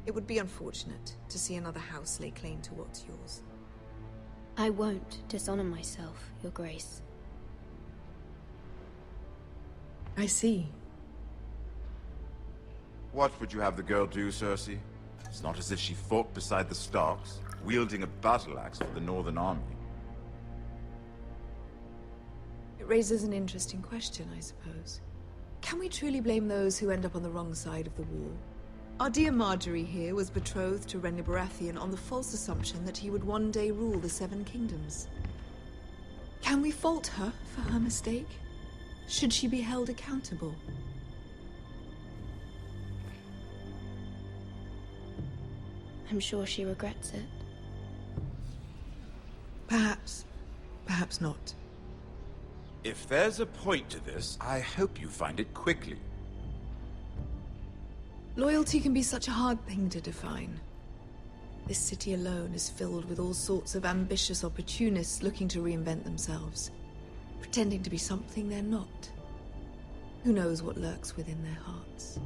It would be unfortunate to see another house lay claim to what's yours. I won't dishonor myself, Your Grace. I see. What would you have the girl do, Cersei? It's not as if she fought beside the Starks, wielding a battle axe for the Northern Army. It raises an interesting question, I suppose. Can we truly blame those who end up on the wrong side of the war? Our dear Marjorie here was betrothed to Renly Baratheon on the false assumption that he would one day rule the Seven Kingdoms. Can we fault her for her mistake? Should she be held accountable? I'm sure she regrets it. Perhaps. Perhaps not. If there's a point to this, I hope you find it quickly. Loyalty can be such a hard thing to define. This city alone is filled with all sorts of ambitious opportunists looking to reinvent themselves, pretending to be something they're not. Who knows what lurks within their hearts?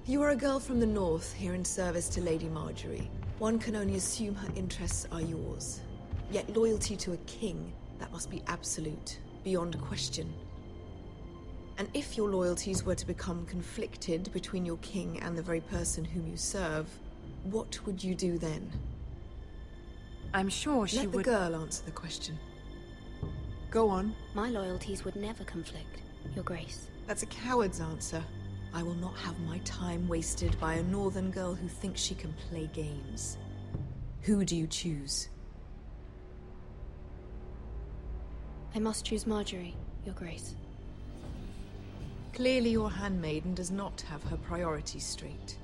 You are a girl from the north, here in service to Lady Marjorie. One can only assume her interests are yours. Yet loyalty to a king, That must be absolute, beyond question. And if your loyalties were to become conflicted between your king and the very person whom you serve, what would you do then? I'm sure she would... Let the girl answer the question. Go on. My loyalties would never conflict, Your Grace. That's a coward's answer. I will not have my time wasted by a northern girl who thinks she can play games. Who do you choose? I must choose Marjorie, Your Grace. Clearly your handmaiden does not have her priorities straight.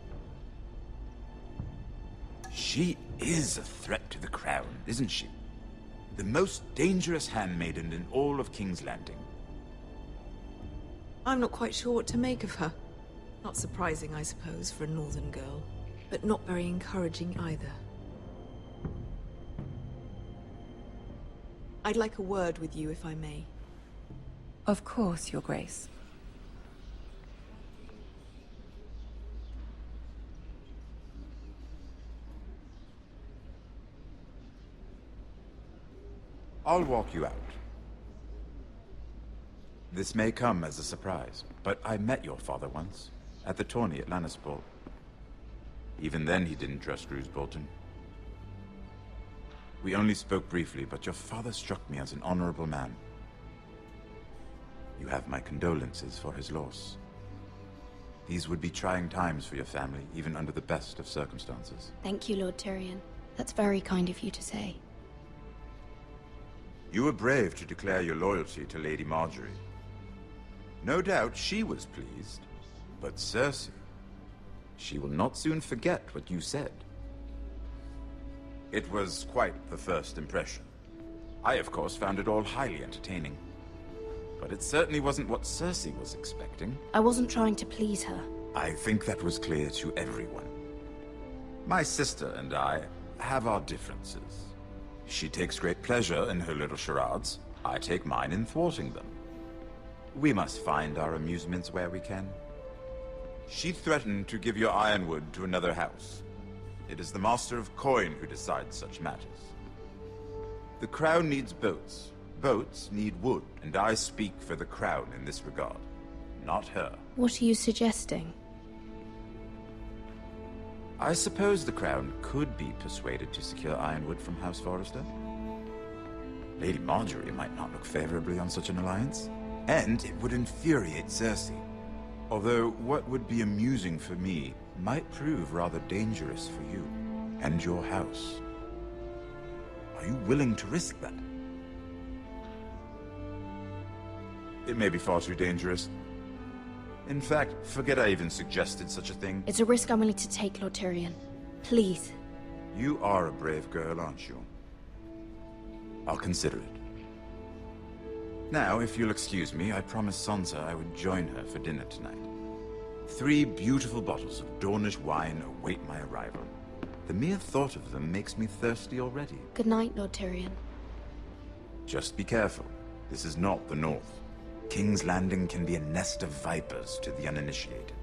She is a threat to the crown, isn't she? The most dangerous handmaiden in all of King's Landing. I'm not quite sure what to make of her. Not surprising, I suppose, for a northern girl, but not very encouraging either. I'd like a word with you, if I may. Of course, Your Grace. I'll walk you out. This may come as a surprise, but I met your father once, at the tourney at Lannisport. Even then he didn't trust Roose Bolton. We only spoke briefly, but your father struck me as an honorable man. You have my condolences for his loss. These would be trying times for your family, even under the best of circumstances. Thank you, Lord Tyrion. That's very kind of you to say. You were brave to declare your loyalty to Lady Marjorie. No doubt she was pleased, but Cersei, she will not soon forget what you said. It was quite the first impression. I, of course, found it all highly entertaining. But it certainly wasn't what Cersei was expecting. I wasn't trying to please her. I think that was clear to everyone. My sister and I have our differences. She takes great pleasure in her little charades. I take mine in thwarting them. We must find our amusements where we can. She threatened to give your ironwood to another house. It is the Master of Coin who decides such matters. The Crown needs boats. Boats need wood, and I speak for the Crown in this regard, not her. What are you suggesting? I suppose the Crown could be persuaded to secure ironwood from House Forrester. Lady Marjorie might not look favorably on such an alliance, and it would infuriate Cersei. Although what would be amusing for me might prove rather dangerous for you and your house. Are you willing to risk that? It may be far too dangerous. In fact, forget I even suggested such a thing. It's a risk I'm willing to take, Lord Tyrion. Please. You are a brave girl, aren't you? I'll consider it. Now, if you'll excuse me, I promised Sansa I would join her for dinner tonight. 3 beautiful bottles of Dornish wine await my arrival. The mere thought of them makes me thirsty already. Good night, Lord Tyrion. Just be careful. This is not the North. King's Landing can be a nest of vipers to the uninitiated.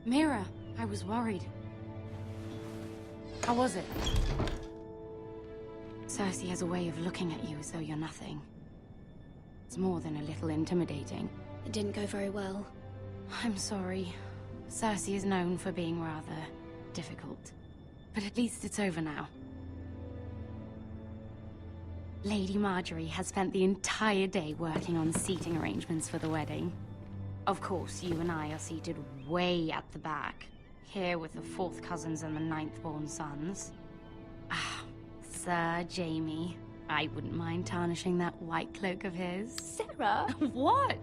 Mira, I was worried. How was it? Cersei has a way of looking at you as though you're nothing. It's more than a little intimidating. It didn't go very well. I'm sorry. Cersei is known for being rather difficult. But at least it's over now. Lady Marjorie has spent the entire day working on seating arrangements for the wedding. Of course, you and I are seated way at the back, here with the 4th cousins and the 9th-born sons. Ah, Sir Jaime. I wouldn't mind tarnishing that white cloak of his. Sarah! What?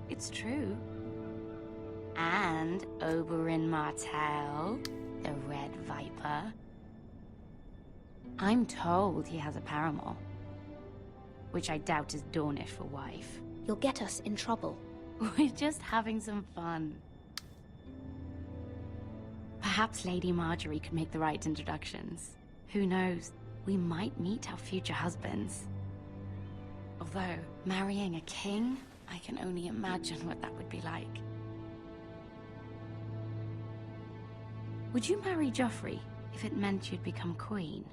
It's true. And Oberyn Martell, the Red Viper. I'm told he has a paramour, which I doubt is Dornish for wife. You'll get us in trouble. We're just having some fun. Perhaps Lady Marjorie could make the right introductions. Who knows? we might meet our future husbands. Although, marrying a king, I can only imagine what that would be like. Would you marry Joffrey if it meant you'd become queen?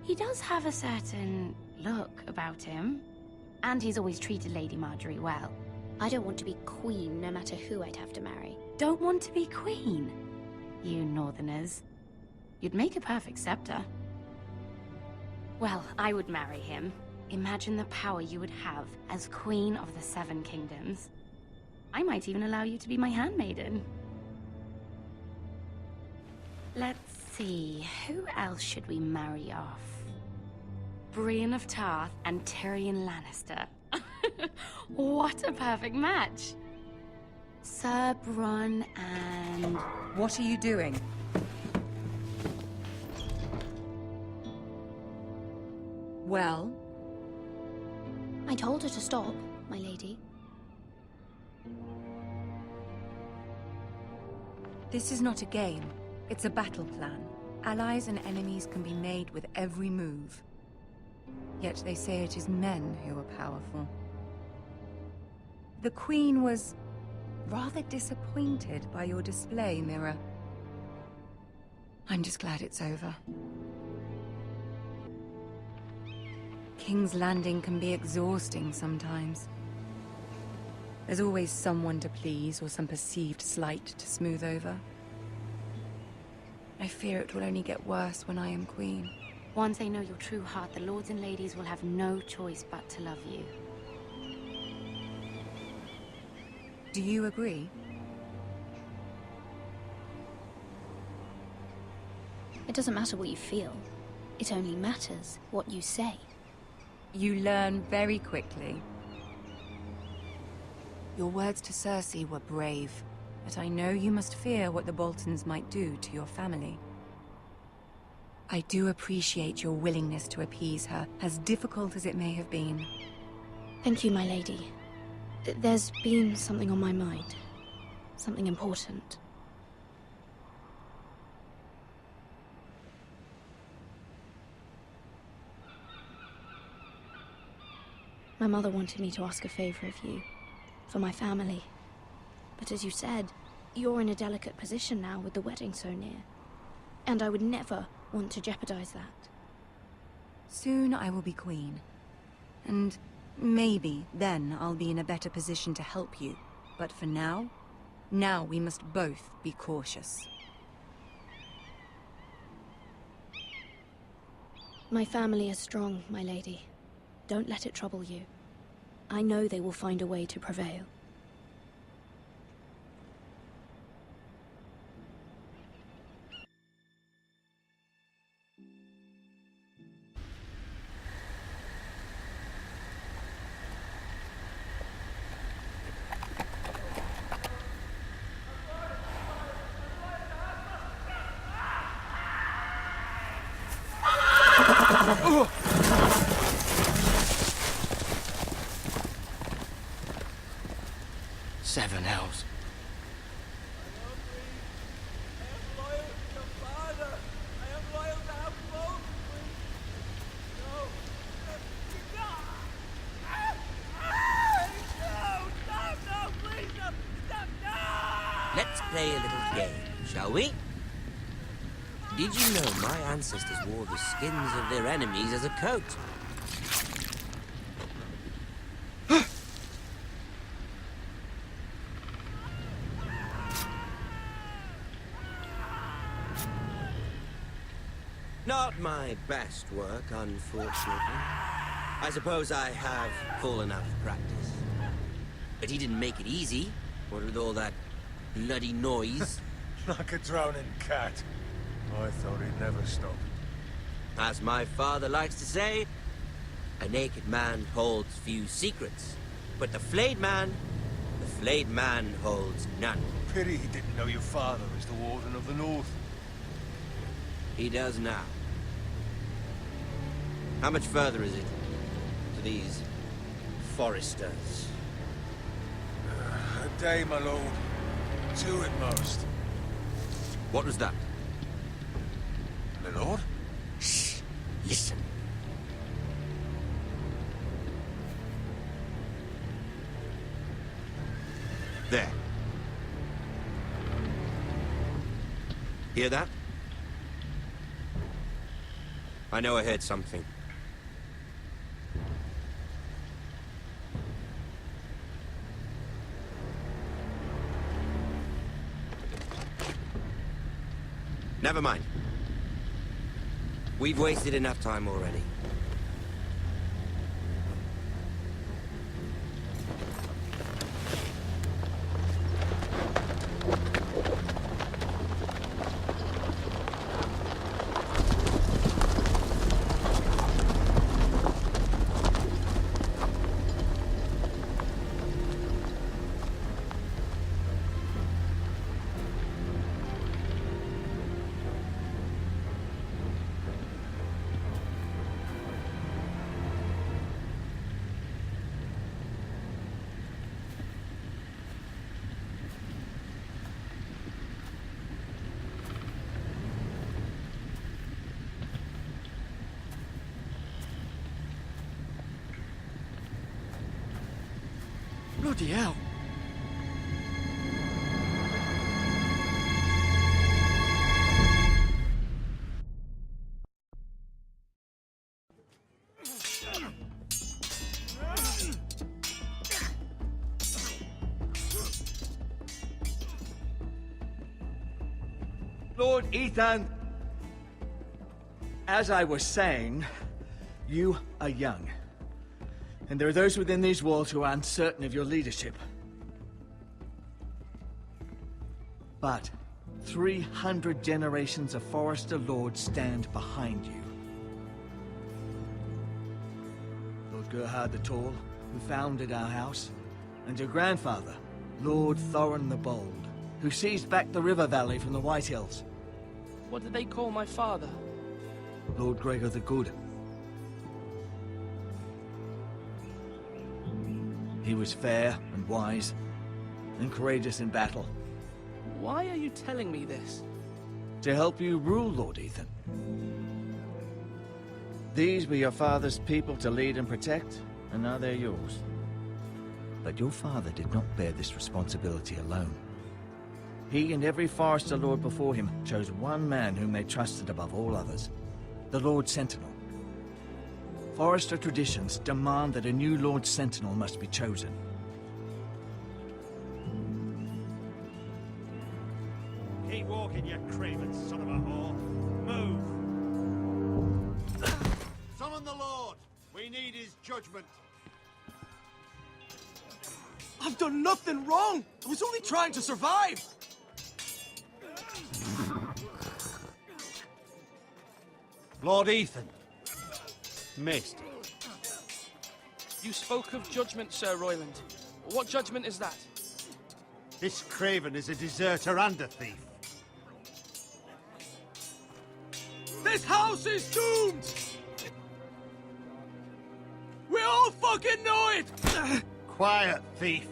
He does have a certain look about him, and he's always treated Lady Marjorie well. I don't want to be queen, no matter who I'd have to marry. Don't want to be queen? You northerners. You'd make a perfect scepter. Well, I would marry him. Imagine the power you would have as Queen of the Seven Kingdoms. I might even allow you to be my handmaiden. Let's see, who else should we marry off? Brienne of Tarth and Tyrion Lannister. What a perfect match! Sir Bronn and... What are you doing? Well? I told her to stop, my lady. This is not a game. It's a battle plan. Allies and enemies can be made with every move. Yet they say it is men who are powerful. The Queen was rather disappointed by your display, Mira. I'm just glad it's over. King's Landing can be exhausting sometimes. There's always someone to please or some perceived slight to smooth over. I fear it will only get worse when I am queen. Once they know your true heart, the lords and ladies will have no choice but to love you. Do you agree? It doesn't matter what you feel. It only matters what you say. You learn very quickly. Your words to Cersei were brave, but I know you must fear what the Boltons might do to your family. I do appreciate your willingness to appease her, as difficult as it may have been. Thank you, my lady. There's been something on my mind. Something important. My mother wanted me to ask a favor of you, for my family. But as you said, you're in a delicate position now with the wedding so near. And I would never want to jeopardize that. Soon I will be queen. And maybe then I'll be in a better position to help you. But for now we must both be cautious. My family is strong, my lady. Don't let it trouble you. I know they will find a way to prevail. Seven hells. Let's play a little game, shall we? Did you know my ancestors wore the skins of their enemies as a coat? Not my best work, unfortunately. I suppose I have fallen out of practice. But he didn't make it easy, what with all that bloody noise. Like a drowning cat. I thought he'd never stop. As my father likes to say, a naked man holds few secrets. But the flayed man holds none. Pity he didn't know your father is the Warden of the North. He does now. How much further is it to these foresters? A day, my lord. 2 at most. What was that? My lord? Shh! Listen. There. Hear that? I know I heard something. Never mind. We've wasted enough time already. Bloody hell. Lord Ethan, as I was saying, you are young. And there are those within these walls who are uncertain of your leadership. But 300 generations of Forester Lords stand behind you. Lord Gerhard the Tall, who founded our house, and your grandfather, Lord Thorin the Bold, who seized back the river valley from the White Hills. What did they call my father? Lord Gregor the Good. He was fair and wise, and courageous in battle. Why are you telling me this? To help you rule, Lord Ethan. These were your father's people to lead and protect, and now they're yours. But your father did not bear this responsibility alone. He and every Forester Lord before him chose one man whom they trusted above all others, the Lord Sentinel. Forester traditions demand that a new Lord Sentinel must be chosen. Keep walking, you craven son of a whore. Move! Summon the Lord! We need his judgment. I've done nothing wrong! I was only trying to survive! Lord Ethan. Missed. You spoke of judgment, Sir Royland. What judgment is that? This craven is a deserter and a thief. This house is doomed! We all fucking know it! Quiet, thief.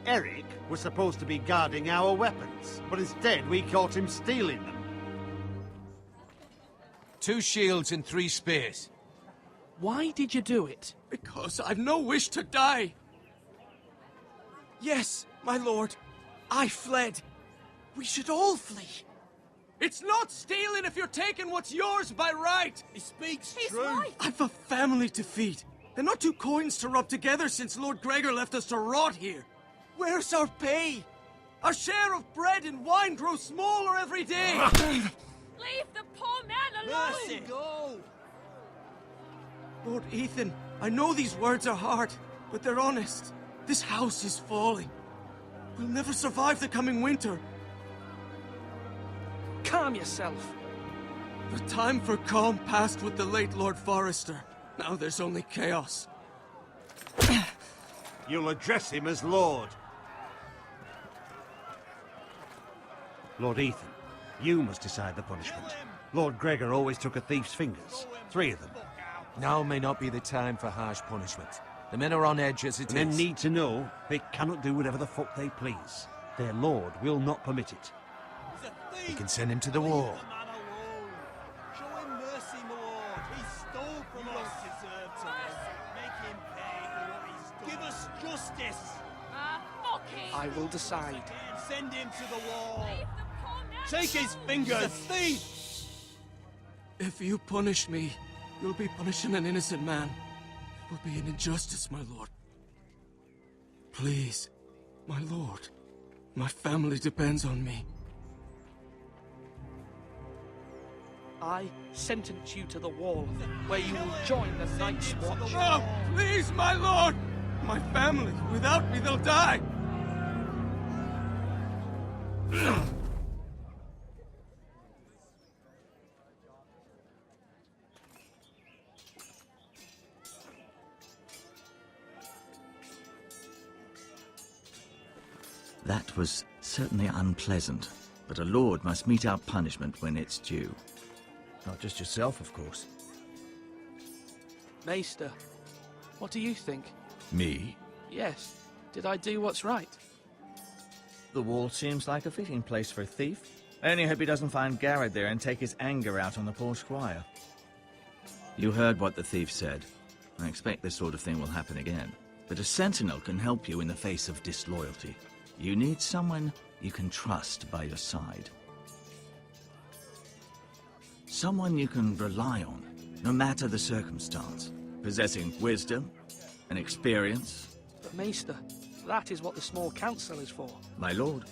Eric was supposed to be guarding our weapons, but instead we caught him stealing them. 2 shields and 3 spears. Why did you do it? Because I've no wish to die. Yes, my lord. I fled. We should all flee. It's not stealing if you're taking what's yours by right. He speaks He's true. right. I've a family to feed. And not 2 coins to rub together since Lord Gregor left us to rot here. Where's our pay? Our share of bread and wine grows smaller every day. Leave the poor man alone! Mercy, go! Lord Ethan, I know these words are hard, but they're honest. This house is falling. We'll never survive the coming winter. Calm yourself. The time for calm passed with the late Lord Forester. Now there's only chaos. You'll address him as Lord. Lord Ethan, you must decide the punishment. Lord Gregor always took a thief's fingers. 3 of them. Now may not be the time for harsh punishment. The men are on edge as it is. Men need to know they cannot do whatever the fuck they please. Their lord will not permit it. We can send him to the wall. Show him mercy, my lord. He justice. I will decide. Send him to the wall. Take his fingers. Thief! If you punish me, you'll be punishing an innocent man. It will be an injustice, my lord. Please, my lord. My family depends on me. I sentence you to the wall, where you will join the Night's Watch. No! Please, my lord! My family, without me, they'll die! That was certainly unpleasant, but a lord must mete out punishment when it's due. Not just yourself, of course. Maester, what do you think? Me? Yes. Did I do what's right? The wall seems like a fitting place for a thief. I only hope he doesn't find Garrett there and take his anger out on the poor squire. You heard what the thief said. I expect this sort of thing will happen again. But a sentinel can help you in the face of disloyalty. You need someone you can trust by your side. Someone you can rely on, no matter the circumstance. Possessing wisdom and experience. But Maester, that is what the small council is for. My lord,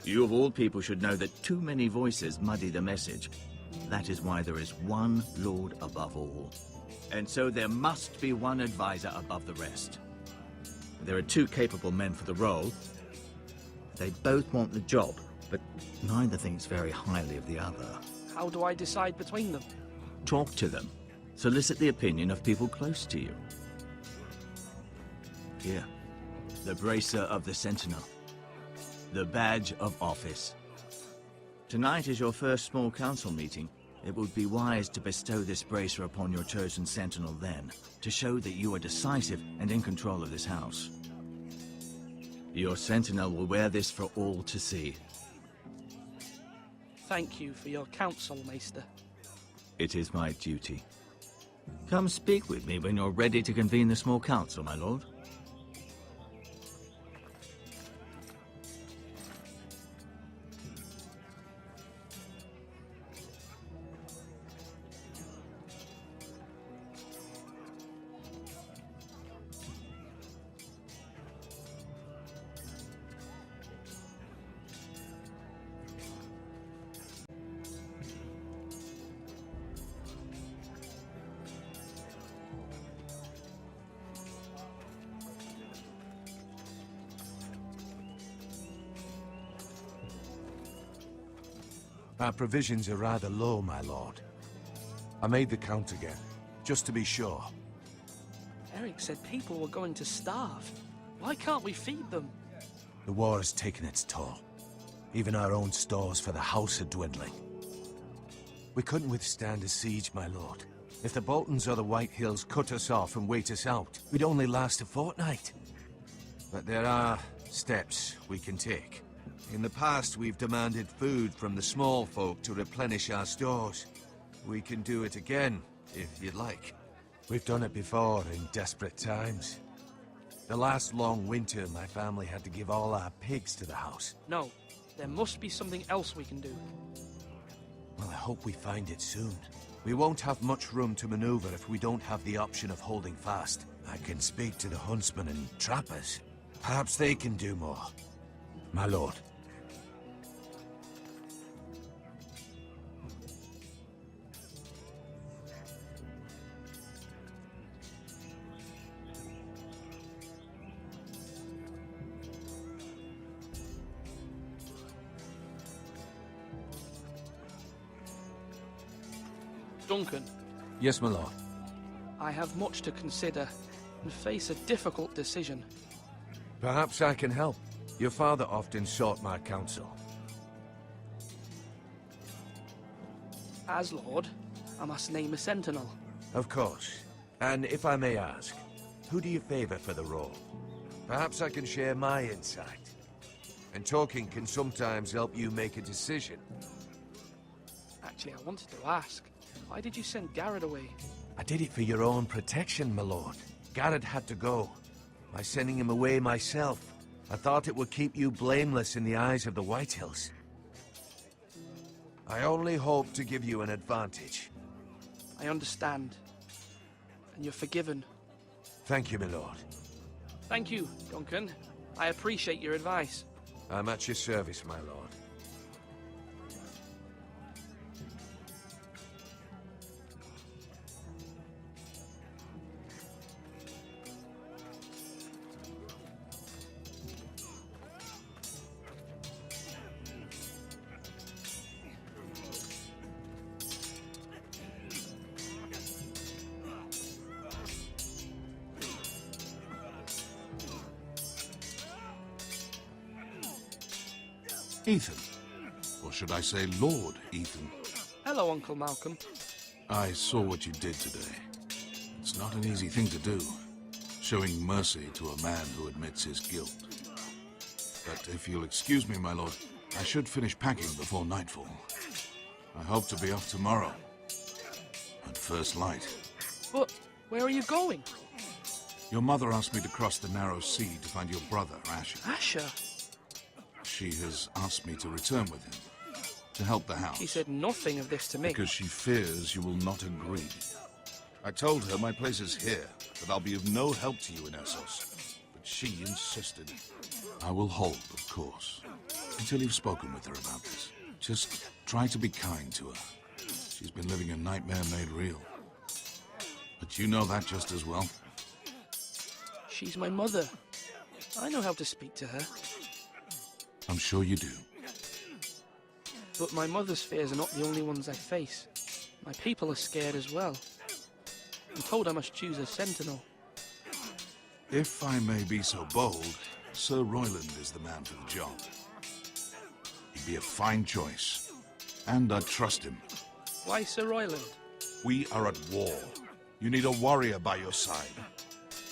you of all people should know that too many voices muddy the message. That is why there is one lord above all. And so there must be one advisor above the rest. There are two capable men for the role. They both want the job, but neither thinks very highly of the other. How do I decide between them? Talk to them. Solicit the opinion of people close to you. Here, the bracer of the Sentinel. The badge of office. Tonight is your first small council meeting. It would be wise to bestow this bracer upon your chosen Sentinel then, to show that you are decisive and in control of this house. Your Sentinel will wear this for all to see. Thank you for your counsel, Maester. It is my duty. Come speak with me when you're ready to convene the small council, my lord. Our provisions are rather low, my lord. I made the count again, just to be sure. Eric said people were going to starve. Why can't we feed them? The war has taken its toll. Even our own stores for the house are dwindling. We couldn't withstand a siege, my lord. If the Boltons or the White Hills cut us off and wait us out, we'd only last a fortnight. But there are steps we can take. In the past, we've demanded food from the small folk to replenish our stores. We can do it again, if you'd like. We've done it before in desperate times. The last long winter, my family had to give all our pigs to the house. No, there must be something else we can do. Well, I hope we find it soon. We won't have much room to maneuver if we don't have the option of holding fast. I can speak to the huntsmen and trappers. Perhaps they can do more. My lord. Duncan. Yes, my lord. I have much to consider and face a difficult decision. Perhaps I can help. Your father often sought my counsel. As Lord, I must name a sentinel. Of course. And if I may ask, who do you favor for the role? Perhaps I can share my insight. And talking can sometimes help you make a decision. Actually, I wanted to ask, why did you send Garrett away? I did it for your own protection, my lord. Garrett had to go. by sending him away myself. I thought it would keep you blameless in the eyes of the Whitehills. I only hope to give you an advantage. I understand. And you're forgiven. Thank you, my lord. Thank you, Duncan. I appreciate your advice. I'm at your service, my lord. Ethan. Or should I say Lord Ethan? Hello, Uncle Malcolm. I saw what you did today. It's not an easy thing to do, showing mercy to a man who admits his guilt. But if you'll excuse me, my lord, I should finish packing before nightfall. I hope to be off tomorrow. At first light. But where are you going? Your mother asked me to cross the narrow sea to find your brother, Asher. Asher? She has asked me to return with him, to help the house. She said nothing of this to me. Because she fears you will not agree. I told her my place is here, that I'll be of no help to you in Essos. But she insisted. I will hold, of course, until you've spoken with her about this. Just try to be kind to her. She's been living a nightmare made real. But you know that just as well. She's my mother. I know how to speak to her. I'm sure you do. But my mother's fears are not the only ones I face. My people are scared as well. I'm told I must choose a sentinel. If I may be so bold, Sir Royland is the man for the job. He'd be a fine choice. And I trust him. Why Sir Royland? We are at war. You need a warrior by your side.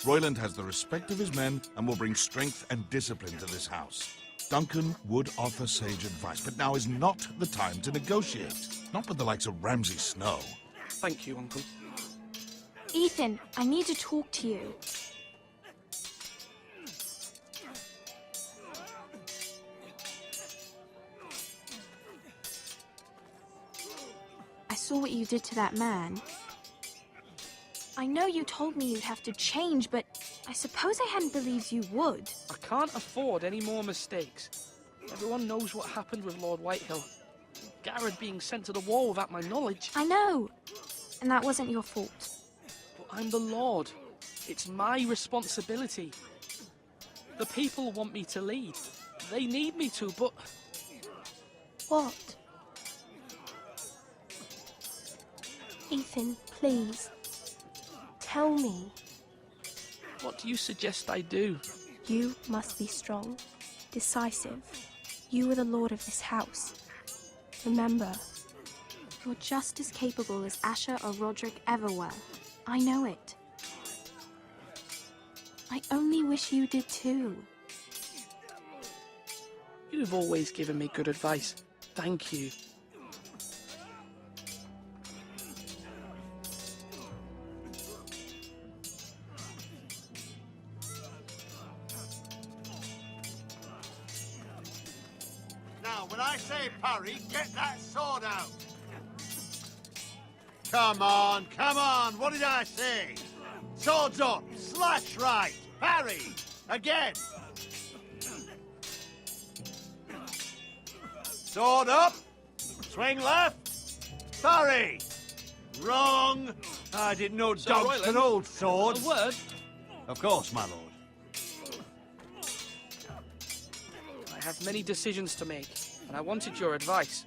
Royland has the respect of his men and will bring strength and discipline to this house. Duncan would offer sage advice, but now is not the time to negotiate. Not with the likes of Ramsay Snow. Thank you, Uncle. Ethan, I need to talk to you. I saw what you did to that man. I know you told me you'd have to change, but I suppose I hadn't believed you would. I can't afford any more mistakes. Everyone knows what happened with Lord Whitehill. Garrett being sent to the war without my knowledge. I know. And that wasn't your fault. But I'm the Lord. It's my responsibility. The people want me to lead. They need me to, but... What? Ethan, please. Tell me. What do you suggest I do? You must be strong, decisive. You are the lord of this house. Remember, you're just as capable as Asher or Roderick ever were. I know it. I only wish you did too. You've always given me good advice. Thank you. When I say parry, get that sword out. Come on, what did I say? Swords up, slash right, parry, again. Sword up, swing left, parry. Wrong. I didn't know dogs could hold swords. A word? Of course, my lord. I have many decisions to make, and I wanted your advice.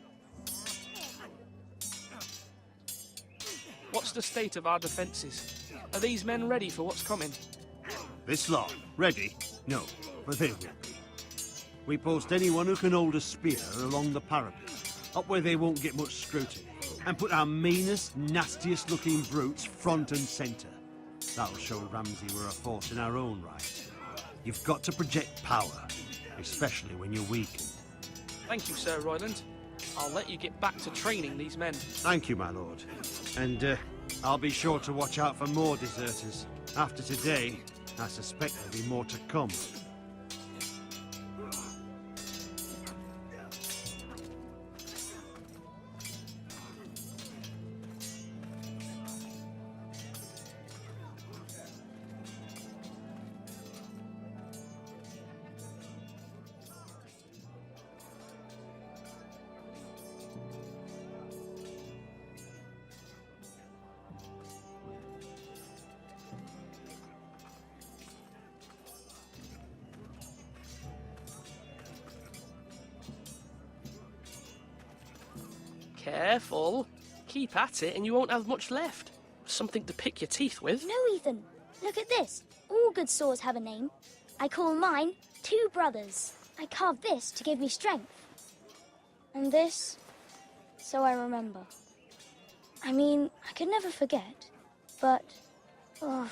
What's the state of our defences? Are these men ready for what's coming? This lot, ready? No, but they will be. We post anyone who can hold a spear along the parapet, up where they won't get much scrutiny, and put our meanest, nastiest looking brutes front and centre. That'll show Ramsay we're a force in our own right. You've got to project power, especially when you're weakened. Thank you, Sir Royland. I'll let you get back to training these men. Thank you, my lord. And I'll be sure to watch out for more deserters. After today, I suspect there'll be more to come. Careful. Keep at it and you won't have much left. Something to pick your teeth with. No, Ethan. Look at this. All good swords have a name. I call mine Two Brothers. I carved this to give me strength. And this, so I remember. I mean, I could never forget. But, oh,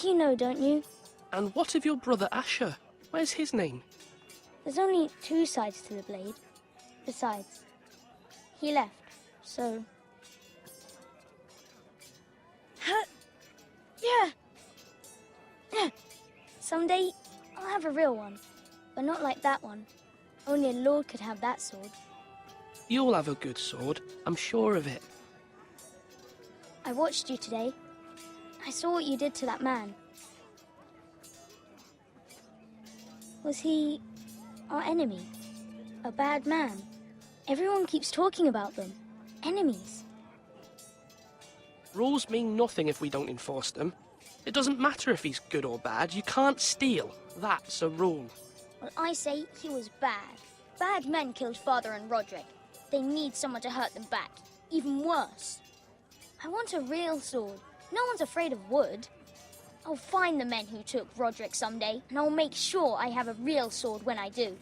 you know, don't you? And what of your brother Asher? Where's his name? There's only two sides to the blade. Besides, he left, so... Yeah. Someday, I'll have a real one. But not like that one. Only a lord could have that sword. You'll have a good sword. I'm sure of it. I watched you today. I saw what you did to that man. Was he our enemy? A bad man? Everyone keeps talking about them. Enemies. Rules mean nothing if we don't enforce them. It doesn't matter if he's good or bad. You can't steal. That's a rule. Well, I say he was bad. Bad men killed Father and Roderick. They need someone to hurt them back. Even worse. I want a real sword. No one's afraid of wood. I'll find the men who took Roderick someday, and I'll make sure I have a real sword when I do.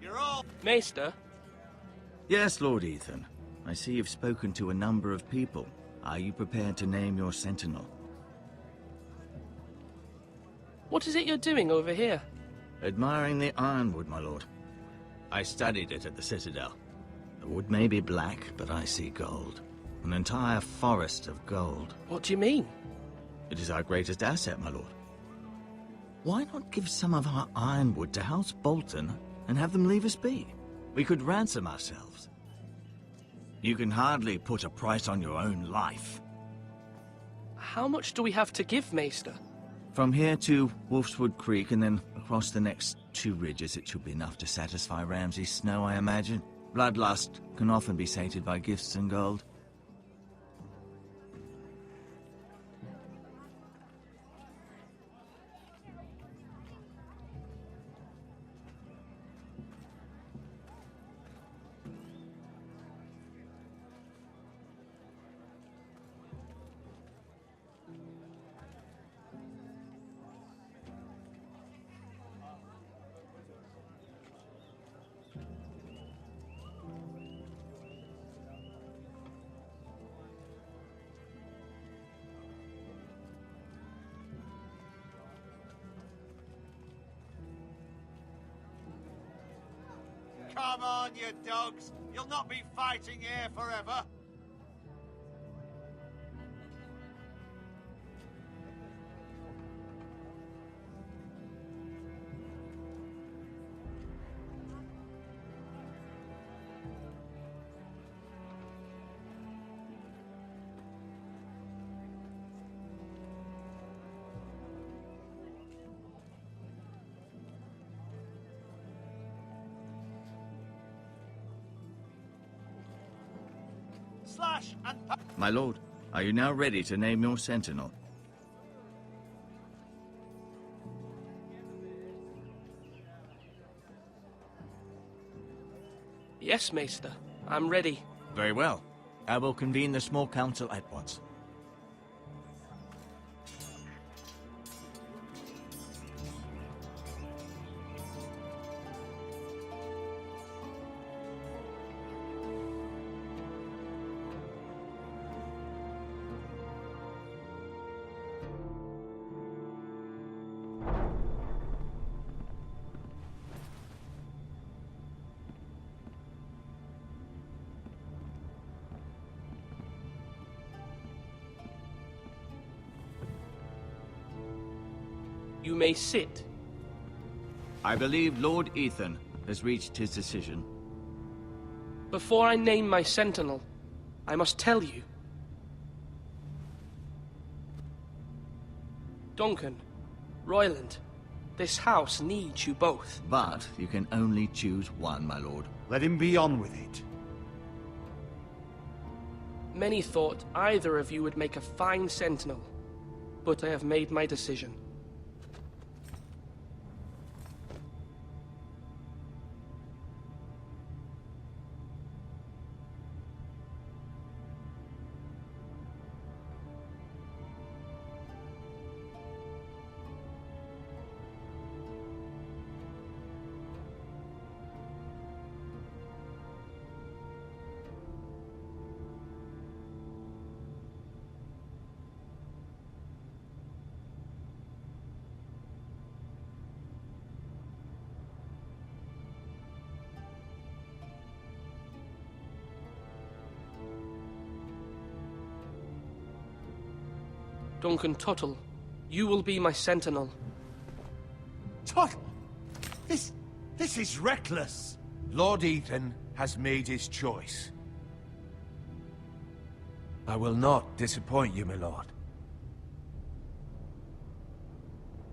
You're all... Maester? Yes, Lord Ethan. I see you've spoken to a number of people. Are you prepared to name your sentinel? What is it you're doing over here? Admiring the ironwood, my lord. I studied it at the Citadel. The wood may be black, but I see gold. An entire forest of gold. What do you mean? It is our greatest asset, my lord. Why not give some of our ironwood to House Bolton and have them leave us be? We could ransom ourselves. You can hardly put a price on your own life. How much do we have to give, Maester? From here to Wolfswood Creek and then across the next 2 ridges, it should be enough to satisfy Ramsay Snow, I imagine. Bloodlust can often be sated by gifts and gold. Come on, you dogs. You'll not be fighting here forever. Slash and... My lord, are you now ready to name your sentinel? Yes, Maester. I'm ready. Very well. I will convene the small council at once. You may sit. I believe Lord Ethan has reached his decision. Before I name my sentinel, I must tell you. Duncan, Royland, this house needs you both. But you can only choose one, my lord. Let him be on with it. Many thought either of you would make a fine sentinel, but I have made my decision. Duncan Tuttle, you will be my sentinel. Tuttle? This is reckless. Lord Ethan has made his choice. I will not disappoint you, my lord.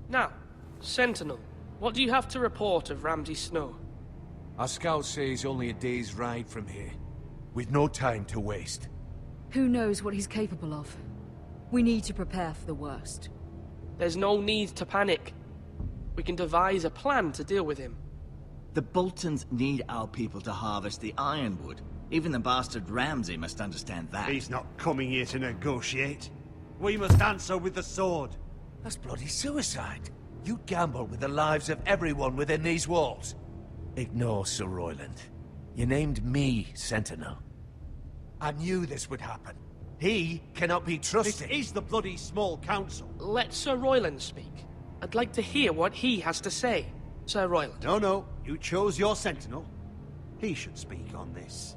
Now, sentinel, what do you have to report of Ramsay Snow? Our scouts say he's only a day's ride from here, with no time to waste. Who knows what he's capable of? We need to prepare for the worst. There's no need to panic. We can devise a plan to deal with him. The Boltons need our people to harvest the ironwood. Even the bastard Ramsay must understand that. He's not coming here to negotiate. We must answer with the sword. That's bloody suicide. You gamble with the lives of everyone within these walls. Ignore Sir Royland. You named me Sentinel. I knew this would happen. He cannot be trusted. This is the bloody small council. Let Sir Royland speak. I'd like to hear what he has to say, Sir Royland. No. You chose your sentinel. He should speak on this.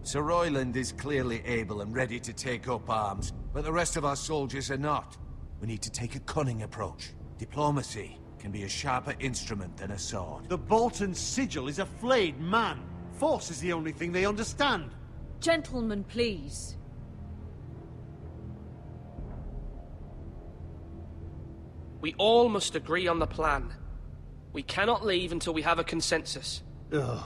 Sir Royland is clearly able and ready to take up arms, but the rest of our soldiers are not. We need to take a cunning approach. Diplomacy can be a sharper instrument than a sword. The Bolton sigil is a flayed man. Force is the only thing they understand. Gentlemen, please. We all must agree on the plan. We cannot leave until we have a consensus. Ugh.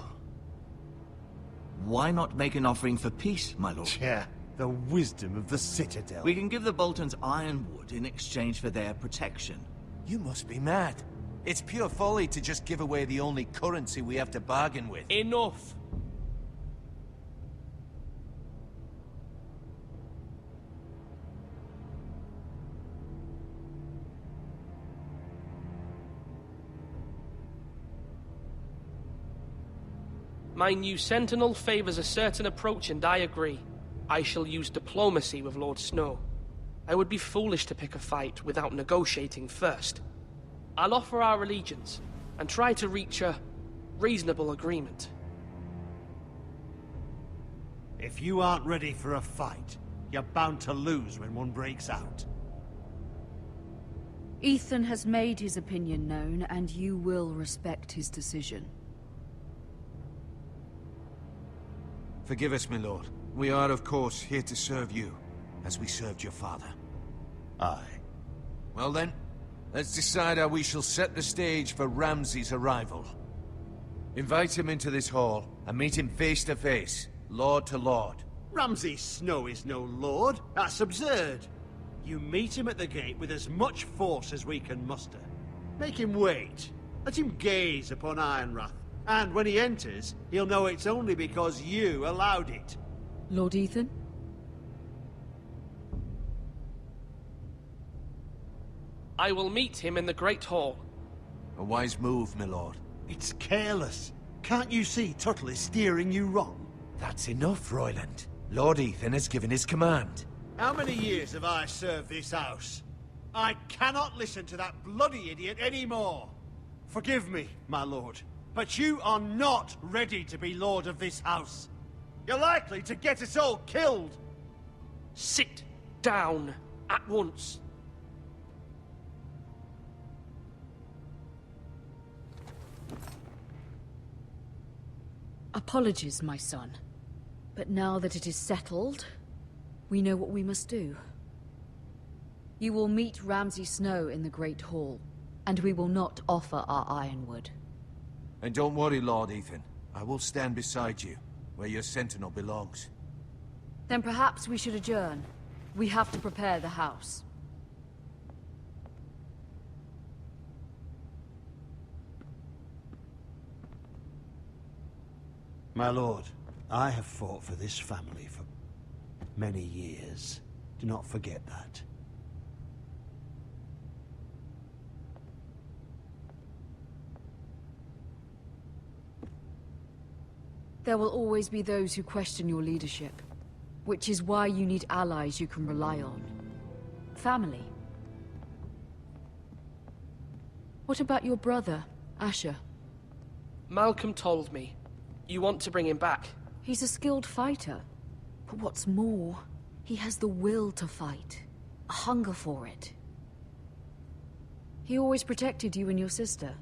Why not make an offering for peace, my lord? Yeah, the wisdom of the Citadel. We can give the Boltons ironwood in exchange for their protection. You must be mad. It's pure folly to just give away the only currency we have to bargain with. Enough! My new sentinel favors a certain approach, and I agree. I shall use diplomacy with Lord Snow. I would be foolish to pick a fight without negotiating first. I'll offer our allegiance, and try to reach a reasonable agreement. If you aren't ready for a fight, you're bound to lose when one breaks out. Ethan has made his opinion known, and you will respect his decision. Forgive us, my lord. We are, of course, here to serve you, as we served your father. Aye. Well then, let's decide how we shall set the stage for Ramsay's arrival. Invite him into this hall, and meet him face to face, lord to lord. Ramsay Snow is no lord. That's absurd. You meet him at the gate with as much force as we can muster. Make him wait. Let him gaze upon Ironrath. And when he enters, he'll know it's only because you allowed it. Lord Ethan? I will meet him in the Great Hall. A wise move, my lord. It's careless. Can't you see Tuttle is steering you wrong? That's enough, Royland. Lord Ethan has given his command. How many years have I served this house? I cannot listen to that bloody idiot anymore. Forgive me, my lord. But you are not ready to be lord of this house. You're likely to get us all killed. Sit down at once. Apologies, my son. But now that it is settled, we know what we must do. You will meet Ramsay Snow in the Great Hall, and we will not offer our ironwood. And don't worry, Lord Ethan. I will stand beside you, where your sentinel belongs. Then perhaps we should adjourn. We have to prepare the house. My lord, I have fought for this family for many years. Do not forget that. There will always be those who question your leadership, which is why you need allies you can rely on. Family. What about your brother, Asher? Malcolm told me. You want to bring him back? He's a skilled fighter. But what's more, he has the will to fight. A hunger for it. He always protected you and your sister.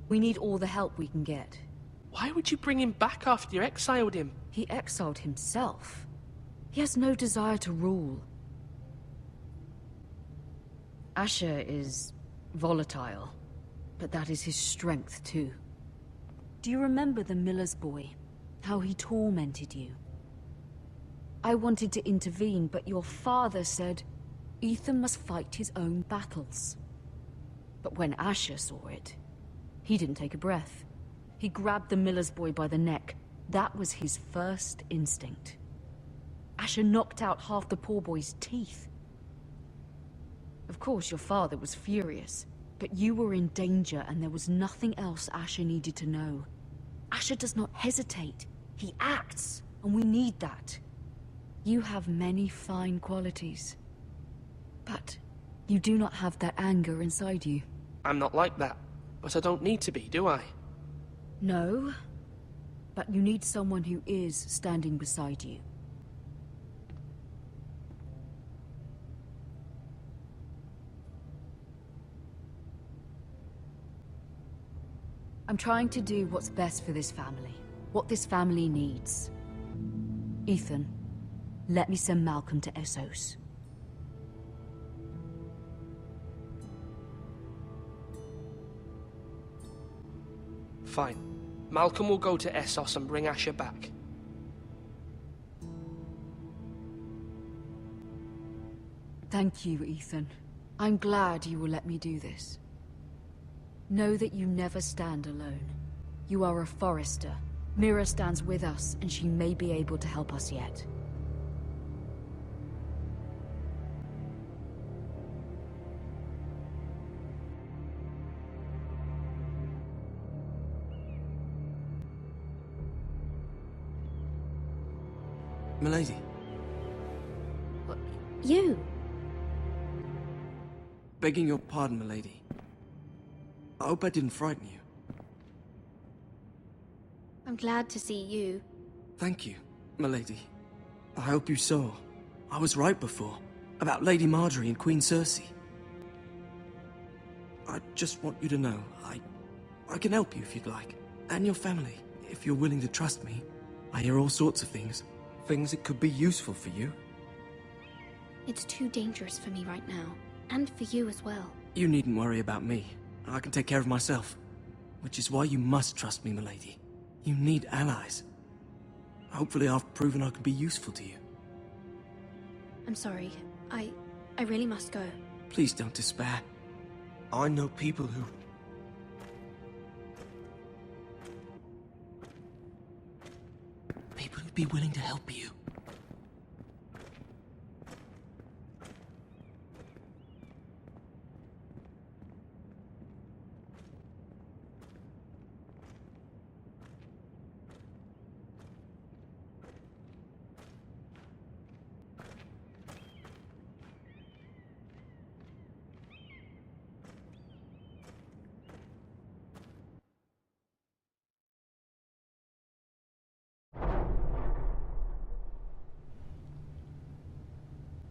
We need all the help we can get. Why would you bring him back after you exiled him? He exiled himself. He has no desire to rule. Asher is volatile, but that is his strength too. Do you remember the miller's boy? How he tormented you? I wanted to intervene, but your father said Ethan must fight his own battles. But when Asher saw it, he didn't take a breath. He grabbed the miller's boy by the neck. That was his first instinct. Asher knocked out half the poor boy's teeth. Of course, your father was furious, but you were in danger and there was nothing else Asher needed to know. Asher does not hesitate. He acts, and we need that. You have many fine qualities, but you do not have that anger inside you. I'm not like that, but I don't need to be, do I? No, but you need someone who is standing beside you. I'm trying to do what's best for this family, what this family needs. Ethan, let me send Malcolm to Essos. Fine. Malcolm will go to Essos and bring Asher back. Thank you, Ethan. I'm glad you will let me do this. Know that you never stand alone. You are a Forrester. Mira stands with us, and she may be able to help us yet. Milady. You? Begging your pardon, milady. I hope I didn't frighten you. I'm glad to see you. Thank you, milady. I hope you saw. I was right before. About Lady Marjorie and Queen Cersei. I just want you to know, I can help you if you'd like. And your family, if you're willing to trust me. I hear all sorts of things. Things that could be useful for you. It's too dangerous for me right now. And for you as well. You needn't worry about me. I can take care of myself. Which is why you must trust me, milady. You need allies. Hopefully I've proven I can be useful to you. I'm sorry. I really must go. Please don't despair. I know people who... People who'd be willing to help you.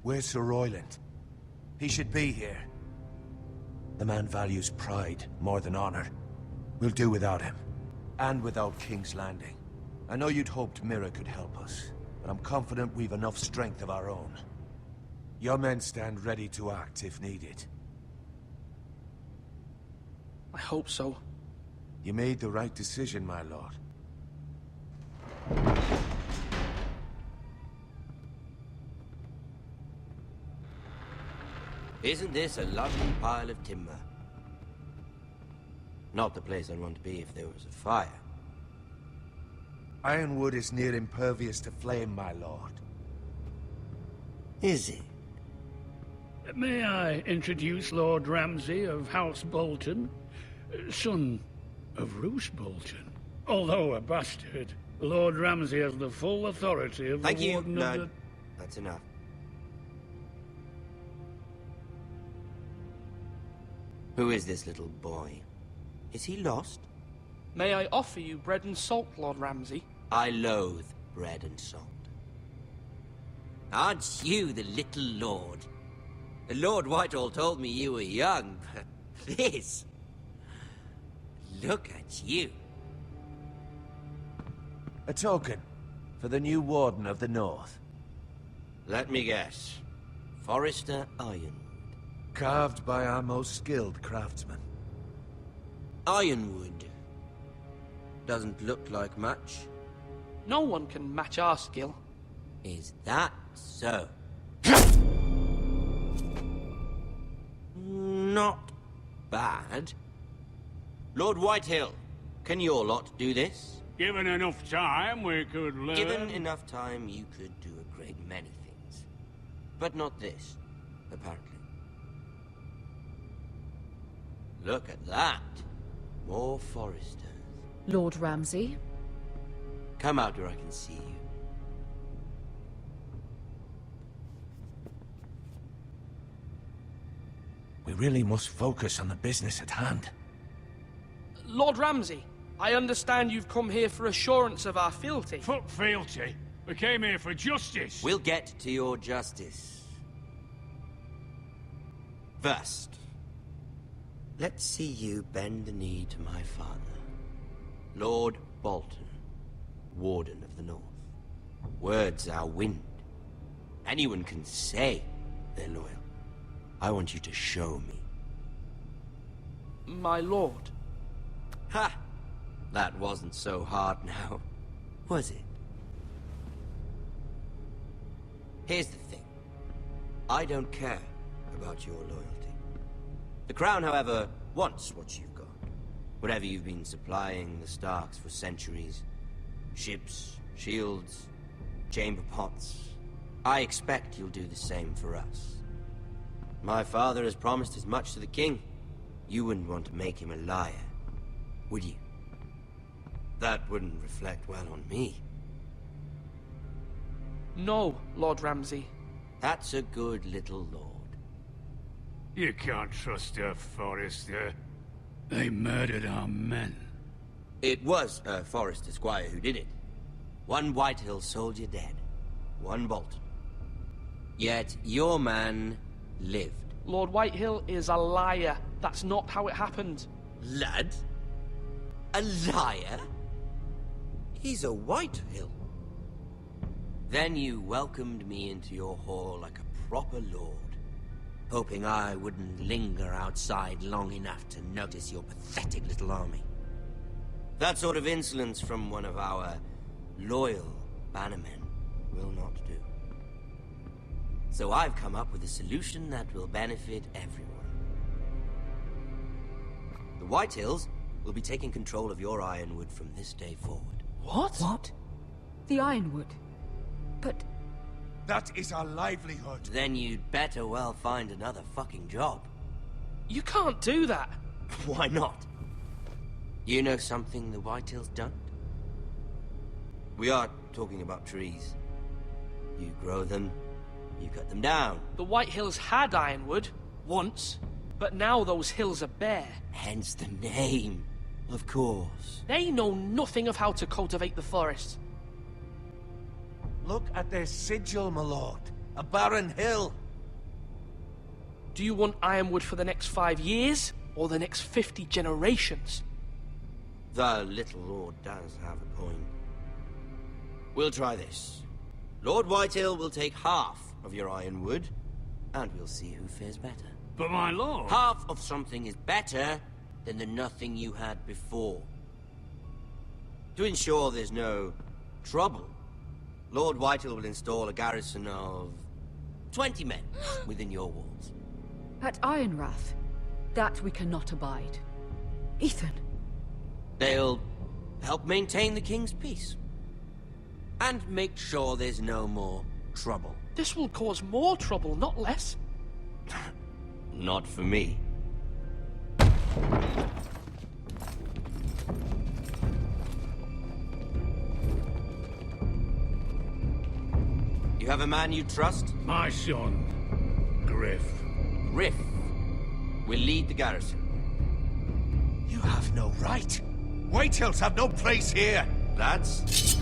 Where's Sir Royland? He should be here. The man values pride more than honor. We'll do without him. And without King's Landing. I know you'd hoped Mira could help us, but I'm confident we've enough strength of our own. Your men stand ready to act if needed. I hope so. You made the right decision, my lord. Isn't this a lovely pile of timber? Not the place I'd want to be if there was a fire. Ironwood is near impervious to flame, my lord. Is it? May I introduce Lord Ramsay of House Bolton, son of Roose Bolton? Although a bastard, Lord Ramsay has the full authority of Thank the you. Warden No, of the... that's enough. Who is this little boy? Is he lost? May I offer you bread and salt, Lord Ramsay? I loathe bread and salt. Aren't you the little lord? Lord Whitehall told me you were young, but this... Look at you. A token for the new Warden of the North. Let me guess. Forrester Ironwood. Carved by our most skilled craftsmen. Ironwood. Doesn't look like much. No one can match our skill. Is that so? Not bad. Lord Whitehill, can your lot do this? Given enough time, we could learn... Given enough time, you could do a great many things. But not this, apparently. Look at that. More Foresters. Lord Ramsay? Come out where I can see you. We really must focus on the business at hand. Lord Ramsay, I understand you've come here for assurance of our fealty. Fuck fealty. We came here for justice. We'll get to your justice. First, let's see you bend the knee to my father, Lord Bolton, Warden of the North. Words are wind. Anyone can say they're loyal. I want you to show me. My lord. Ha! That wasn't so hard now, was it? Here's the thing. I don't care about your loyalty. The Crown, however, wants what you've got. Whatever you've been supplying the Starks for centuries. Ships, shields, chamber pots. I expect you'll do the same for us. My father has promised as much to the king. You wouldn't want to make him a liar, would you? That wouldn't reflect well on me. No, Lord Ramsay. That's a good little lord. You can't trust her, Forrester. They murdered our men. It was a Forrester squire who did it. One Whitehill soldier dead. One Bolton. Yet your man lived. Lord Whitehill is a liar. That's not how it happened. Lad? A liar? He's a Whitehill. Then you welcomed me into your hall like a proper lord, hoping I wouldn't linger outside long enough to notice your pathetic little army. That sort of insolence from one of our loyal bannermen will not do. So I've come up with a solution that will benefit everyone. The Whitehills will be taking control of your Ironwood from this day forward. What? What? The Ironwood? But... That is our livelihood. Then you'd better well find another fucking job. You can't do that. Why not? You know something the Whitehills don't? We are talking about trees. You grow them, you cut them down. The Whitehills had Ironwood, once, but now those hills are bare. Hence the name, of course. They know nothing of how to cultivate the forest. Look at their sigil, my lord. A barren hill. Do you want Ironwood for the next 5 years, or the next 50 generations? The little lord does have a point. We'll try this. Lord Whitehill will take half of your ironwood, and we'll see who fares better. But my lord... Half of something is better than the nothing you had before. To ensure there's no trouble, Lord Whitehill will install a garrison of 20 men within your walls. At Ironrath, that we cannot abide. Ethan. They'll help maintain the king's peace. And make sure there's no more trouble. This will cause more trouble, not less. Not for me. You have a man you trust? My son, Griff. Griff will lead the garrison. You have no right. Whitehills have no place here. Lads,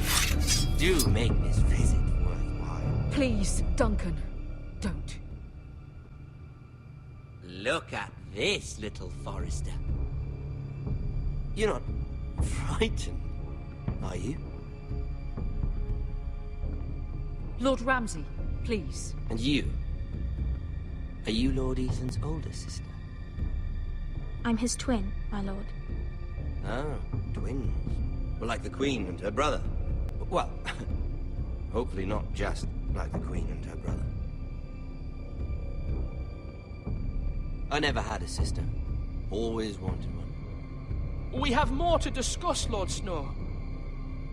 do make this visit worthwhile. Please, Duncan, don't. Look at this, little Forrester. You're not frightened, are you? Lord Ramsay, please. And you? Are you Lord Ethan's older sister? I'm his twin, my lord. Oh, twins. Well, like the Queen and her brother. Well, hopefully not just like the Queen and her brother. I never had a sister. Always wanted one. We have more to discuss, Lord Snow.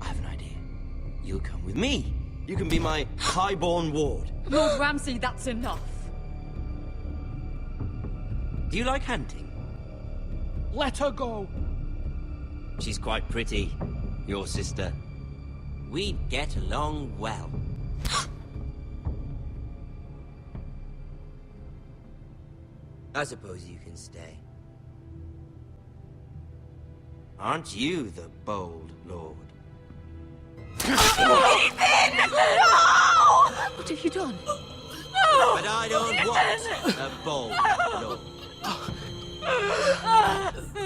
I have an idea. You'll come with me. You can be my highborn ward. Lord Ramsay, that's enough. Do you like hunting? Let her go. She's quite pretty, your sister. We'd get along well. I suppose you can stay. Aren't you the bold lord? Ethan! No! What have you done? No! But I don't want a bold lord.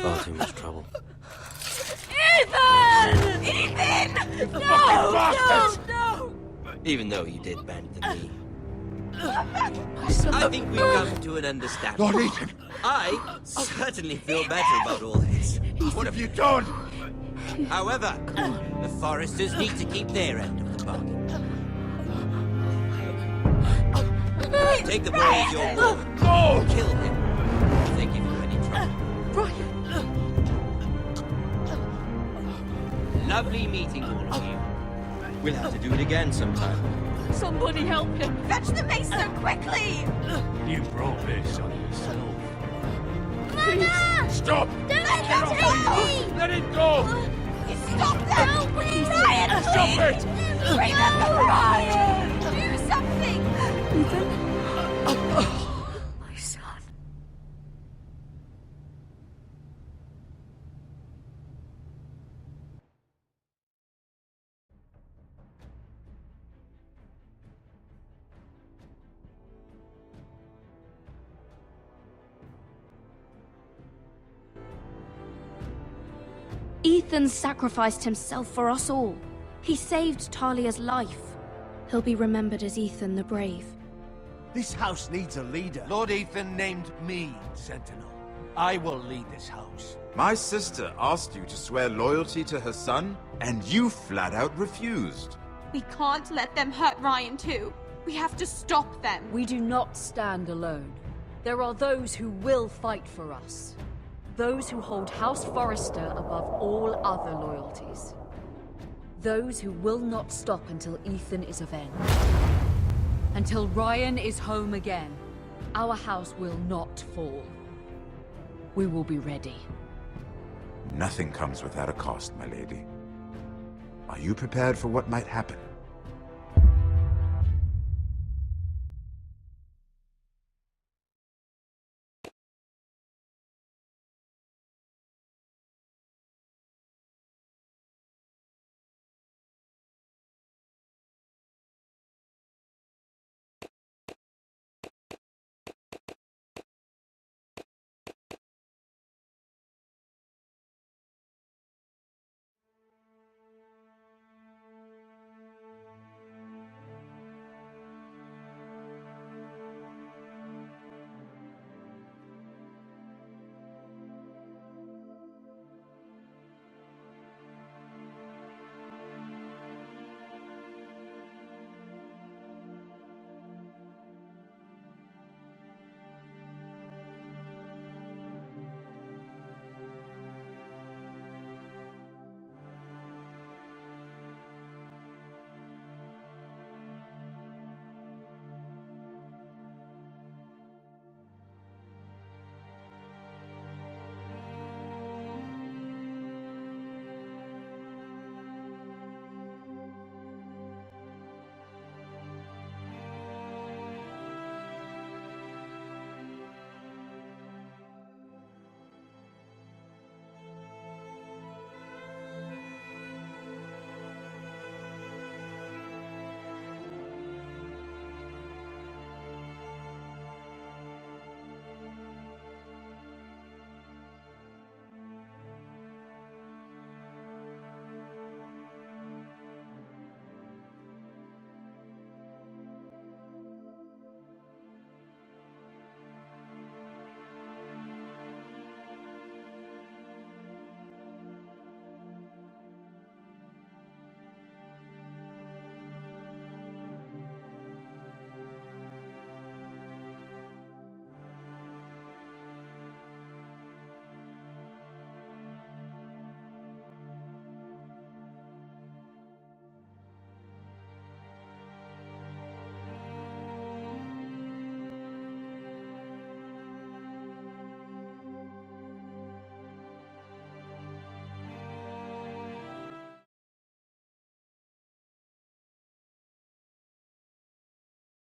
Far too much trouble. Ethan! Ethan! No! No! Even though you did bend the knee. My son. I think we've come to an understanding. Lord Ethan! I certainly feel better about all this. What have you done? However, the Foresters need to keep their end of the bargain. Take the boy as your ward. No! Kill him if they give you any trouble. Brian! Lovely meeting all of you. We'll have to do it again sometime. Somebody help him! Fetch the mason quickly! You brought this on yourself. Mama! Stop! Don't let him take me! Let it go! Stop them! No, please! Ryan, Stop it! remember Ryan! Do something! My son. Ethan sacrificed himself for us all. He saved Talia's life. He'll be remembered as Ethan the Brave. This house needs a leader. Lord Ethan named me Sentinel. I will lead this house. My sister asked you to swear loyalty to her son, and you flat out refused. We can't let them hurt Ryan too. We have to stop them. We do not stand alone. There are those who will fight for us. Those who hold House Forrester above all other loyalties. Those who will not stop until Ethan is avenged. Until Ryan is home again, our house will not fall. We will be ready. Nothing comes without a cost, my lady. Are you prepared for what might happen?